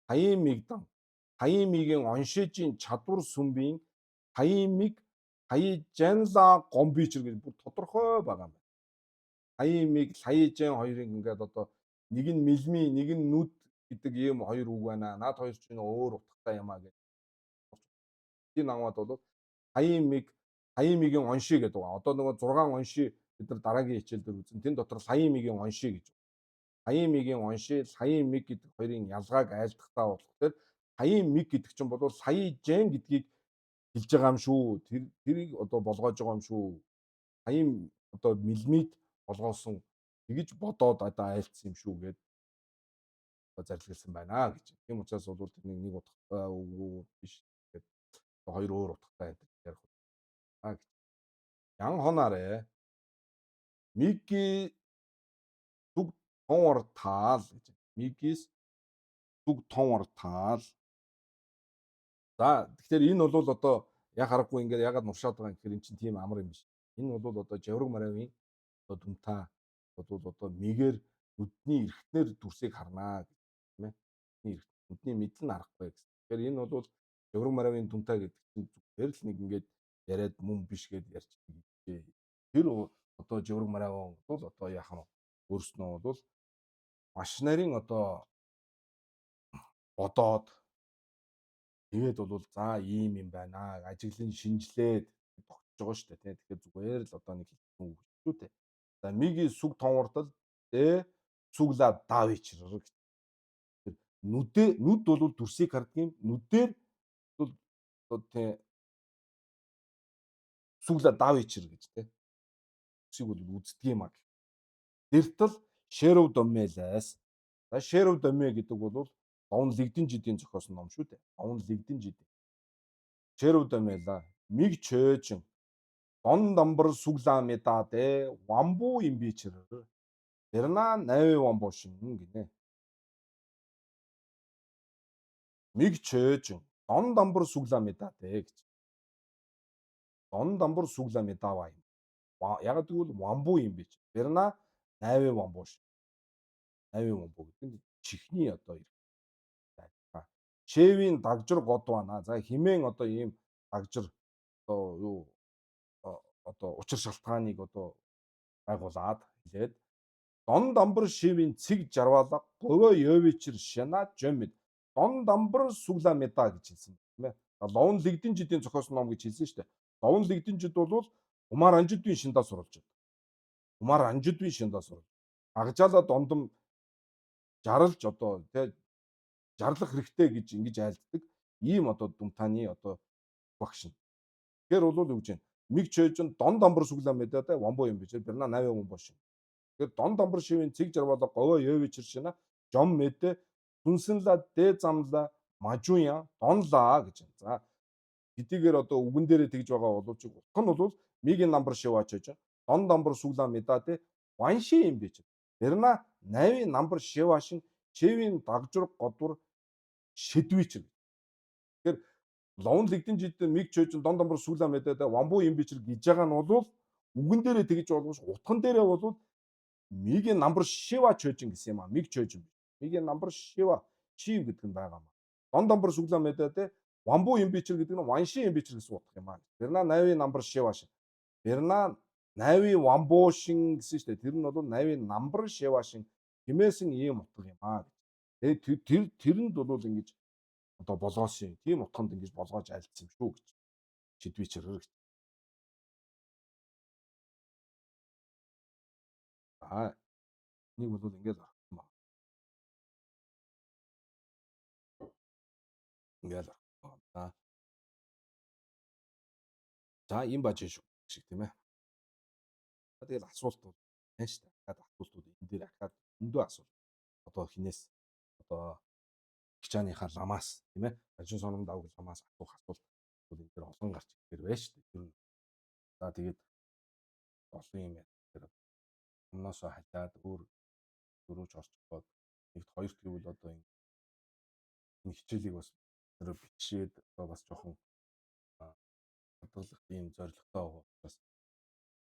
сая мигдан сая мигийн оншижийн чадвар сүмбийн сая миг сая жанла гомбичэр гэж бүр тодорхой байгаа юм байна. Сая миг сая жан хоёрын ингээд одоо нэг нь мэлми нэг нь нүд гэдэг ийм хоёр үг байна. Наад хоёр ч нөө өөр утгатай юм а гэж. Тийм аваад бол сая мигийн онши гэдэг байгаа. Одоо нөгөө 6 онши бид нар дараагийн хичээл дээр үзэн. Тэн дотор сая мигийн онши гэж. Сая мигийн онши, сая миг гэдэг хоёрын ялгааг айлтгахтаа болохоор сая миг гэдэг чинь бол сая жен гэдгийг хэлж байгаа юм шүү. Тэрийг одоо болгоож байгаа юм шүү. Сая одоо миллимет болгоосон тэгж бодоод одоо айлтсан юм шүү гэдэг зарлигласан байна гэж. Тийм учраас бол тэрний нэг утгатай үг биш гэдэг хоёр өөр утгатай байдаг ярих гэж. Ян хонаарэ миги зүг тонор таал гэж. Мигис зүг тонор таал. За тэгэхээр энэ бол одоо яг харахгүй ингээд ягаад нуршаад байгаа юм гэхээр эн чинь тийм амар юм биш. Энэ бол одоо Жавраг Маравийн одоо дүнтаа бол одоо мигээр нүдний эрхтнэр дүрсийг харнаа гэх тийм ээ. Нүдний мэдл нь харахгүй гэсэн. Тэгэхээр энэ бол Жавраг Маравийн дүнтаа гэдэг чинь зүгээр л нэг ингээд яриад мөн биш гэд ярьж байгаа. Тэр одоо Жавраг Маравин бол одоо яах нь өөрснөө бол маш нарийн одоо бодоод тэгээд бол за ийм юм байна. Ажиглан шинжилээд тогтж байгаа шүү дээ тий. Тэгэхээр зүгээр л одоо нэг хэлсэн үг шүү дээ. За миги сүг тонвортол сүгла давичрэр. Нүд бол дүрсийг харддаг юм. Нүдээр бол одоо тий сүгла давичрэр гэж тий. Сүг бол үздэг юм аа. Дэртэл шэрв доммелээс. За шэрв домме гэдэг бол Довн лэгдэн жидийн зохиосон ном шүү дээ. Довн лэгдэн жидийн. Шэрв доммела миг чөөжин Дон дамбар сүглаа медаадэ вамбу юм бичэр. Тэрна навь вамбушин гинэ. Миг чөөжин Дон дамбар сүглаа медаадэ гэж. Дон дамбар сүглаа медаава юм. Яг гэвэл вамбу юм бич. Тэрна навь вамбуш. Навь вамбу гэдэг нь чихний одоо Шэвийн дагжир год байна. За химэн одоо ийм дагжир одоо юу одоо учир шалтгааныг одоо байгуулад хэлээд Дон дамбар шивийн цэг жарвалга говөө ёвичэр шана жомид Дон дамбар сүгла меда гэж хэлсэн тийм ээ. Ловн лэгдэн жидийн зохиосон ном гэж хэлсэн шүү дээ. Ловн лэгдэн жид бол Умар Анжидвийн шиндаа сурвалж байна. Умар Анжидвийн шиндаа сурвалж. Агжаала дондом жарлж одоо тий жарлах хэрэгтэй гэж ингэж айлддаг ийм одоо дүмтааны одоо багш нь. Тэгэхээр бол юу гэж байна? миг чөөжин дон домбор суглаа мэдээ вамбо юм биш берна навь вамбо шин. Тэгэхээр дон домбор шивийн цэг жарвала говоо ёвичэршина жом мэдээ сүнсэнла дэ замла мажуя донла гэж. За хэдийгээр одоо үгэн дээрээ тэгж байгаа боловч утга нь бол мигийн намбар шиваач гэж дон домбор суглаа мэдээ ванши юм биш. Берна навь намбар шивашин чевийн дагжур годвор шидвичэр. Тэгэхээр ловн лэгдэн жидээ миг чөөжин дон домбор сүүлээ мэдээ вамбуу юм бичэр гэж байгаа нь бол үгэн дээрээ тэгж болгож утган дээрээ бол мигийн намбар шива чөөжин гэсэн юм а миг чөөжин. Мигийн намбар шива чив гэдэг нь байгаа юм. Дон домбор сүүлээ мэдээ вамбуу юм бичэр гэдэг нь ванши юм бичэр гэсэн утга юм а. Берна нави намбар шива шин. Берна нави вамбуу шин гэсэн шүү дээ. Тэр нь бол нави намбар шива шин хэмээсэн ийм утга юм а. Тэгээд тэрэнд бол ингэж одоо болгоосон. Тийм утганд ингэж болгоож альцсан юм шүү гэж шидвий чиргэр. Аа нэг бол ингэж арах юм байна. Ингээл арах байна. За ийм баж шүү шиг тийм ээ. Тэгээд асуулт бол байна шүү дээ. Дахиад асуултууд энэ дээр ахаад өндөө асуулт. Одоо хинээс одоо гिचааныхаа ламаас тийм ээ. Ажин сономд авах ламаас асуух асуулт бол энэ дээр олон гарч ирээр байна шүү дээ. Тэр нь за тэгээд олон юм яа. Тэр өмнөөсөө хажаад өөр дөрөвч орчход нэгт хоёрт гэвэл одоо энэ хичээлийг бас тэр бичээд одоо бас жоохон бодлох ийм зорилготой бас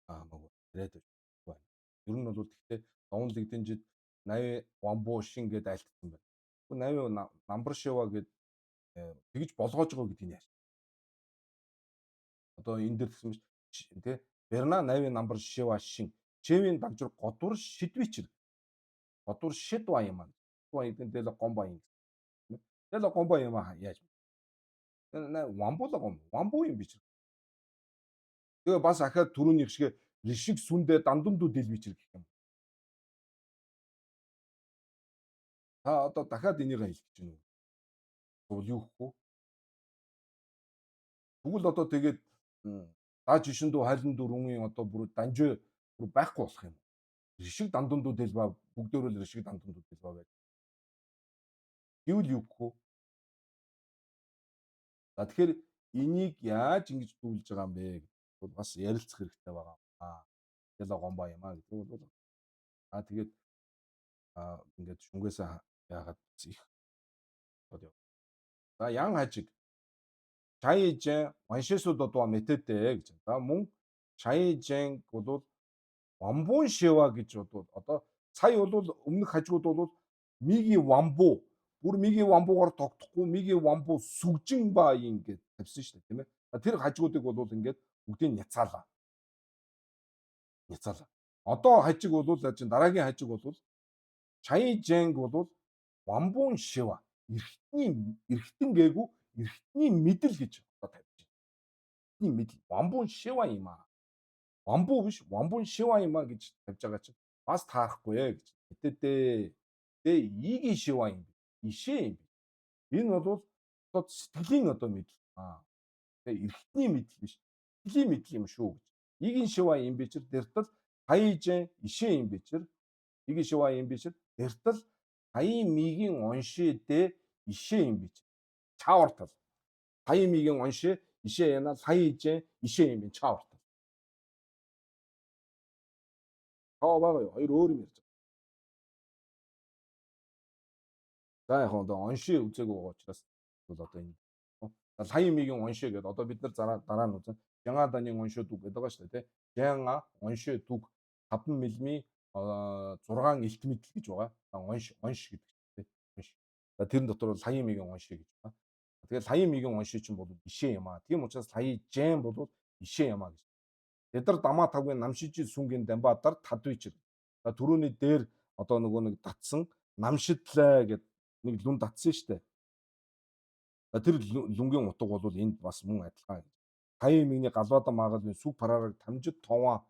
хамаагүй яриад байна. Ер нь бол тэгтээ Дон Лэгдэнжид 80 Вамбуу шин гэдээ альтсан байна. 80 намбар шива гэд тэгж болгоож байгаа гэдгийг яаш. Одоо энэ дэр гэсэн чинь тий Берна 80 намбар шива шин чевийн дагжур годвор шидвичэр. Годвор шидва юм аа. Шидва гэдэг нь дэла гомба юм. Дэла гомба юм аа яаж. Вамбуула гом. Вамбуу юм биш. Тэгээ бас ахаад түрүүний шиг ришиг сүндэ дандундуу дэлбичэр гэх юм. Та одоо дахиад энийг хэлж гэнэ үү? Тэгвэл юу гэхгүй? Тэгвэл одоо тэгээд дааж ишэндүү хайлан дөрвийн одоо бүр данжоо бүр байхгүй болох юм. Ришиг дандундуу дэлбаа бүгдөө л ришиг дандундуу дэлбаа байж. Гэвэл юу гэхгүй? За тэгэхээр энийг яаж ингэж дүүлж байгаа юм бэ? Бол бас ярилцах хэрэгтэй байгаа. Тэгэл гомбоо юм аа гэдэг бол тэгээд ингээд шүнгээсээ яагаад их одоо за ян хажиг чайжэн ваншэсүүд одоо мэтэдэ гэж. За мөн чайжэн бол вамбун шива гэж бол одоо цай бол өмнөх хажууд бол миги вамбу бүр миги вамбуугаар тогтохгүй миги вамбу сүгжин ба ингээд тавьсан шүү дээ тийм ээ. Тэр хажуудыг бол ингээд бүгдийг няцаалаа. Няцаалаа. Одоо хажиг бол дараагийн хажиг бол чайжэнг бол вамбун шива эргэтэн гээгүй эргэтний мэдл гэж одоо тавьж байна. Эргэтний мэдл вамбун шива юм аа. Вамбу биш вамбун шива юм аа гэж тавьж байгаа чинь бас таарахгүй ээ гэж. Хэтэдээ. Тэгээ игийн шива юм. Ишээ юм. Энэ бол одоо сэтгэлийн одоо мэдл. Тэгээ эргэтний мэдл биш. Сэтгэлийн мэдл юм шүү гэж. Игийн шива юм бичэр дэртэл хайжэн ишээ юм бичэр игийн шива юм бичэр дэртэл хаян мигийн оншидэ ишээ юм бич. Чаавартал. Хаян мигийн оншээ ишээ яна хайжэн ишээ юм чаавартал. байгаа юу? Хоёр өөр юм ярьж байгаа. За яг одоо оншээ үзээгүй байгаа учраас бол одоо энэ хаян мигийн оншээ гэдэг одоо бид нар дараа нь үзэн Жанга данийн оншөө дүг гэдэг байгаа шүү дээ тий. Жанга оншөө дүг 5 мм 6 элт мэдл гэж байгаа. Онш гэдэг тий. За тэрэн дотор бол хаян мигийн оншээ гэж байна. Тэгэхээр хаян мигийн оншээ чинь бол ишээ юм аа. Тийм учраас хаян жэм бол ишээ юм аа гэж. Эдэр дамаа тавгийн намшижи сүнгийн дамбадар тадвичэр. За түрүүний дээр одоо нөгөө нэг татсан намшидлаа гэд нэг лүн татсан шүү дээ. Тэр лүнгийн утга бол энд бас мөн адилхан. Хаян мигний галбаадан магалын сүг параараг тамжид товаа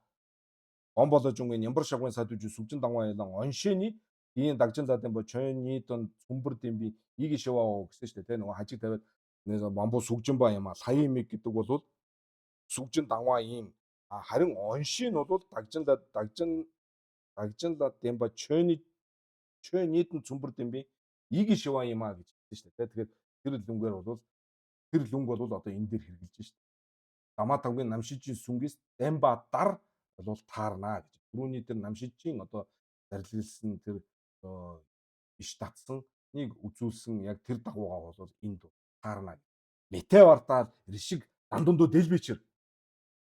гон болож унгийн нямбар шагвын сад үжи сүгжин даваа ялан оншэний ийм дагжин задын бо чойны дон цүмбэр дэмби иги шиваа гэсэн шүү дээ. Тэ нөгөө хажиг тавиад бамбуу сүгжин ба юм аа. Хаян миг гэдэг бол сүгжин даваа ийм харин оншийн нь бол дагжинлаад дэмба чөөнийдэн цүмбэр дэмби иги шива юм а гэж хэлсэн шүү дээ. Тэгэхээр тэр лүнгээр бол тэр лүнг бол одоо энэ дээр хэрэгжилж шүү дээ. Дамаатавгийн намшижийн сүнгээс дэмба дар бол таарна гэж. Түрүүний тэр намшижийн одоо зарилжилсан тэр иш татсан нэг үзүүлсэн яг тэр дагуугаа бол энд таарна. Метеордаар ришиг дандундуу дэлбичэр.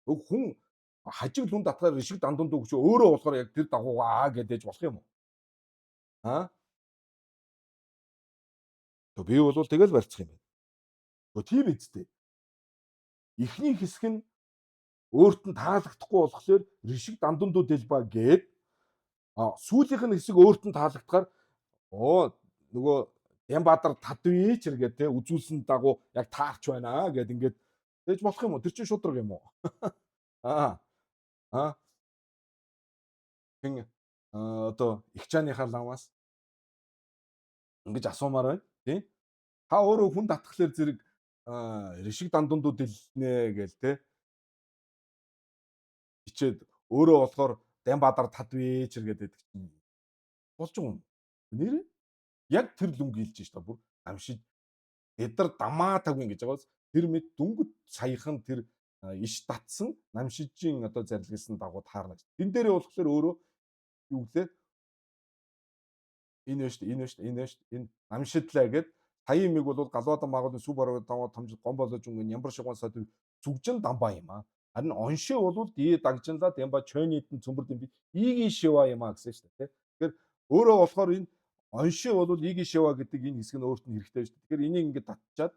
Хүн хажиг лүн татгаар ришиг дандундуу өгч өөрөө болохоор яг тэр дагуугаа гэдэж болох юм уу? Би бол тэгэл барьцах юм байна. Тийм эцтэй. Эхний хэсэг нь өөрт нь таалагдахгүй болохоор ришиг дандундуу дэлба гээд сүүлийнх нь хэсэг өөрт нь таалагдахаар нөгөө Ямбаатар Тадвичэр гэдэг үзүүлсэн дагуу яг таарч байна гэд ингээд тэгж болох юм уу? Тэр чинь шудраг юм уу? Хин одоо их чааныхаа ламаас ингэж асуумаар байна. Тий? Та өөрөө хүн татхлаар зэрэг ришиг дандундуу дэлнэ гээл те. Хичээд өөрөө болохоор Дамбадар Тадвичэр гэдэг чинь болж байгаа юм. Нэр яг тэр лүнг хэлж шүү дээ. Бүр амшиж эдэр Дамаатавгийн гэж байгаас тэр мэд дүнгут саяхан тэр иш татсан намшижийн одоо зарилжилсан дагуу таарна гэж. Тэн дээрээ болохоор өөрөө юу гэлээ энэ намшидлаа гэд саяын миг бол галуудан магадгүй сүв бараг таваа томж гон болож өнгө ямар шигуун сад зүгжин дамбаа юм а. Харин онши бол дий дагжинлаад ямба чойнитэн цөмбөр дэм би игийн шива юм а гэсэн шүү дээ. Тэгэхээр өөрөө болохоор энэ онши бол игийн шива гэдэг энэ хэсэг нь өөрт нь хэрэгтэй шүү дээ. Тэгэхээр энийг ингээд татчаад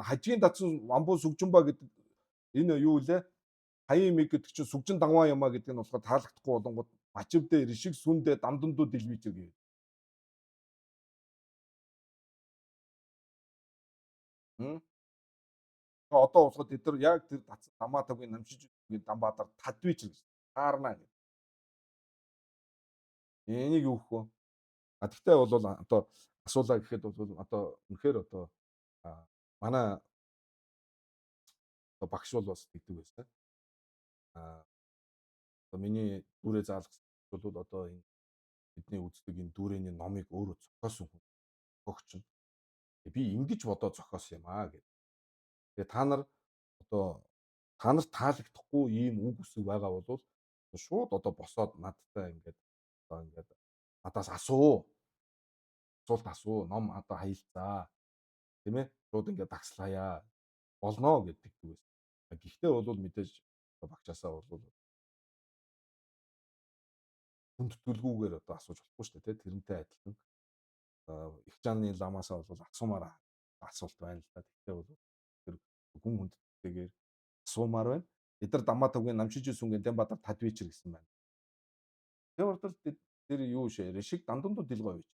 хажгийн татсан амбуу сүгжинба гэдэг энэ юу вэ? Хаяын миг гэдэг чинь сүгжин даваа юм а гэдэг нь болохоор таалагдахгүй болонгод мачивдээ ришиг сүндээ дамдандуу дэлбичэр гэв. Одоо болоход эдгээр яг тэр татсан Дамаатавгийн намшиж Дамбаатар Тадвичэр гэж таарна гэдэг. Энийг юу гэх вэ? Тэгтээ бол одоо асуулаа гэхэд бол одоо үнэхээр одоо манай багш бол бас гэдэг байсан. Одоо миний дүүрээ заалгасан бол одоо энэ бидний үздэг энэ дүүрэний номыг өөрөө зохиосон хүн өгч нь. Би ингэж бодоод зохиосон юм аа гэдэг. Тэгээ та нар одоо та нарт таалагдахгүй ийм үг үсэг байгаа бол шууд одоо босоод надтай ингээд одоо ингээд надаас асуулт асуу ном одоо хаялцаа тийм ээ шууд ингээд дагслаяа болно гэдэг үг. Гэхдээ бол мэдээж багчаасаа бол хүндэтгэлгүйгээр одоо асууж болохгүй шүү дээ. Тэрнтэй адилхан их чааны ламаасаа бол асуумаар асуулт байна л да. Гэхдээ бол тэр хүн хүндэтгэлтэйгээр асуумаар байна. Эдгээр Дамаатавгийн намшиж сүнгийн Дамбаатар Тадвичэр гэсэн байна. Тэр урдл тэр юу шээ ришиг дандундуу дэлгой байж.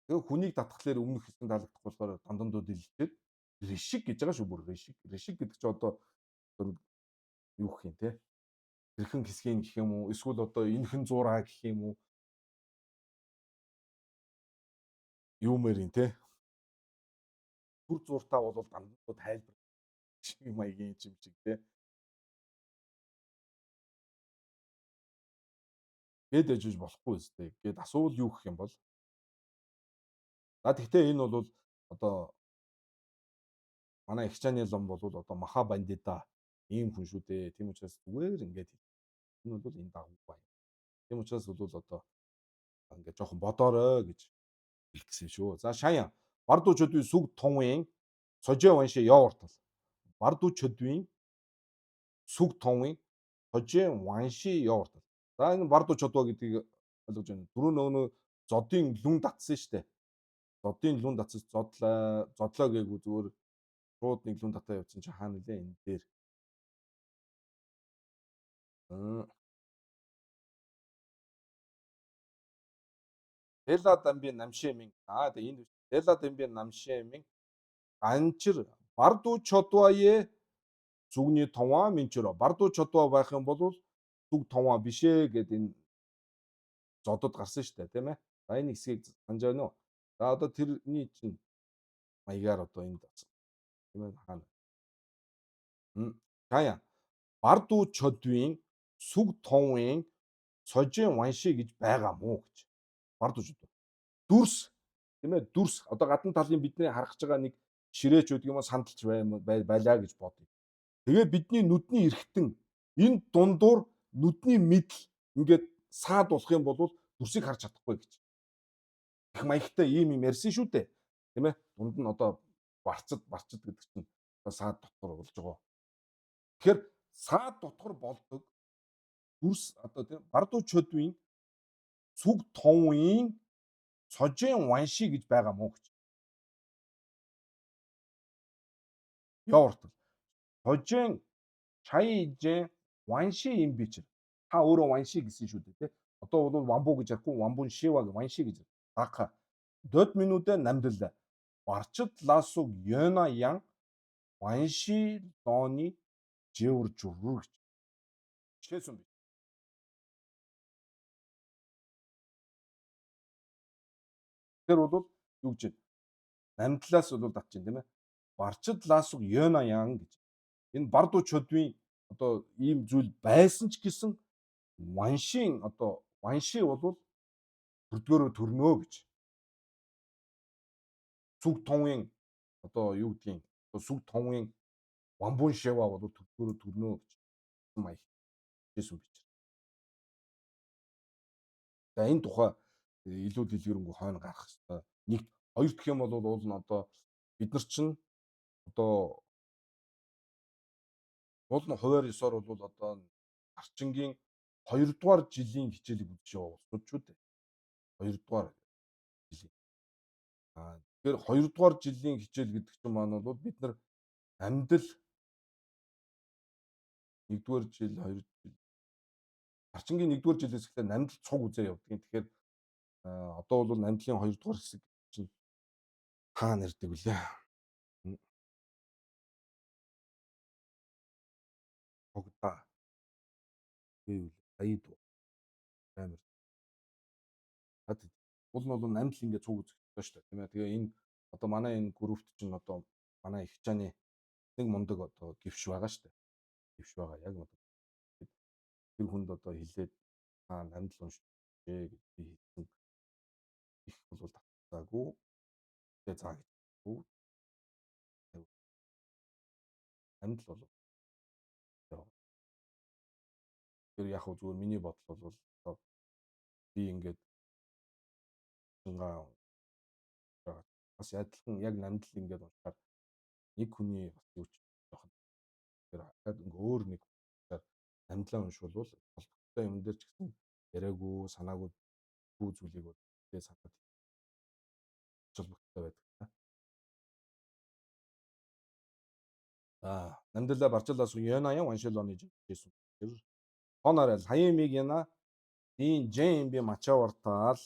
Тэгээ хүнийг татхлаар өмнөх хэсэг таалагдахгүй болохоор дандундуу дэлжээд ришиг гэж байгаа шүү бүр ришиг. Ришиг гэдэг чинь одоо юу гэх юм те. Тэрхэн хэсгийн гэх юм уу? Эсвэл одоо энхэн зураа гэх юм уу? Юу мэрийн те. Түр зуртаа бол дандаа тайлбар шиг маягийн юм шиг те. Гэд ежиж болохгүй үстэй. Гэд асуувал юу гэх юм бол. Тэгтээ энэ бол одоо манай их чааны лом бол одоо маха бандита ийм хүн шүү дээ. Тийм учраас зүгээр ингээд энэ бол энэ дагуу байна. Тийм учраас бол одоо ингээд жоохон бодоорой гэж хэлсэн шүү. За шаян Барду чөдвийн сүг тонвын сожээ ванши явартал. Барду чөдвийн сүг тонвын сожээ ванши явартал. За энэ Барду чодва гэдгийг ойлгож байна. Дөрөв нөгөө зодын лүн татсан шүү дээ. Зодын лүн татсан зодлоо гээгүү зүгээр шууд нэг лүн татаа явуулсан чи хаана нэлээ энэ дээр. Дела дамби намшемин энэ Дела дамби намшемин анчир Барду чодвае зүгний тонваа минчроо Барду чодва байх юм бол зүг тонваа биш ээ гэд энэ зодод гарсан шүү дээ тийм ээ. За энэ хэсгийг санаж байна уу? За одоо тэрний чинь маягаар одоо энд тийм ээ хаана Жая Бардуу чодвийн сүг товын сожийн ванши гэж байгаа мó гэж. Бардуу чод. Дүрс тийм ээ дүрс одоо гадна талын бидний харах байгаа нэг ширээч гэдэг юм уу сандалч байлаа гэж бодъё. Тэгээ бидний нүдний эргэтэн энэ дундуур нүдний мэдл ингээд саад болох юм бол дүрсийг харж чадахгүй гэж. Их маягтай ийм ярьсан шүү дээ. Тийм ээ? Дунд нь одоо барцад гэдэг чинь одоо саад дотор болж байгаа. Тэгэхээр саад дотор болдог дүрс одоо тийм бардуу чөдвийн сүг товын сожийн ванши гэж байгаа мó гэж. Явартал. Сожийн чайжээ ванши юм би чи. Та өөрөө ванши гэсэн шүү дээ, тий. Одоо бол вамбу гэж ярихгүй вамбун шива ванши гэж. Дака. 40 минутэ намдал. Барчид ласуг ёна ян ванши лооны жэвэр журуу гэж. Чисэн би. Тэр бол юу гэж намдлаас бол татчих тийм ээ. Барчид ласуг ёна ян гэж. Энэ бардуу чөдвийн одоо ийм зүйл байсан ч гэсэн ваншийн одоо ванши бол төрдгөөрөө төрнөө гэж. Сүг товын одоо юу гэдгийг сүг товын вамбун шива бол төрдгөөрөө төрнөө гэж маяг хийсэн бич. За энэ тухай илүү дэлгэрэнгүй хойно гарах хэрэгтэй. Нэгт хоёр дахь юм бол уул нь одоо бид нар чинь одоо уул нь хуваар ёсоор бол одоо арчингийн 2 дугаар жилийн хичээлийг үзэж яваа болчиход шүү дээ. 2 дугаар жилийн. Тэгэхээр 2 дугаар жилийн хичээл гэдэг чинь маань бол бид нар амьдрал 1 дугаар жил 2 жил арчингийн 1 дугаар жилээс эхлээд амьдрал цуг үзээ явдгийн. Тэгэхээр одоо бол амьдралын 2 дугаар хэсэг чинь хаана ирдэг вүлээ? Цугдаа. Гэвэл саяд амар. Уул нь бол амьдрал ингээд цуг үзэх ёстой шүү дээ. Тийм ээ. Тэгээ энэ одоо манай энэ группт чинь одоо манай их чааны нэг мундаг одоо гівш байгаа шүү дээ. Гівш байгаа яг мундаг. Тэр хүнд одоо хилээд амьдрал уншиж гэж би хэлсэн. Их бол татцаагүй. Тэгээ заа гэж. Амьдрал бол тэр яг хөө зүгээр миний бодол бол би ингээд байгаа бас адилхан яг амьдрал ингээд болохоор нэг хүний бас юу ч жоохон тэр хаад өөр нэг амьдралаа уншвал холбогдтой юм дээр ч гэсэн яриаггүй санаагүй хүү зүйлийг бол тэгээ санаад холбогдтой байдаг. Намдалла барчилаас ёна ян ваншилооны жижигсэн. Тэр хонорал хаямиг яна ийн жэм би мачаавартаал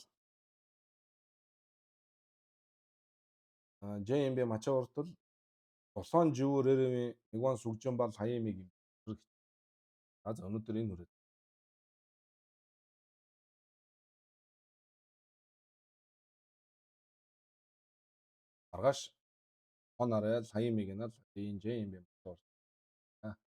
жэм би мачаавартал Улаан живүүрээр нэгэн сүгжин бол хаямиг юм. За өнөөдөр энэ үрээд маргааш хонорал хаямиг яна ийн жэм би мачаавартаа.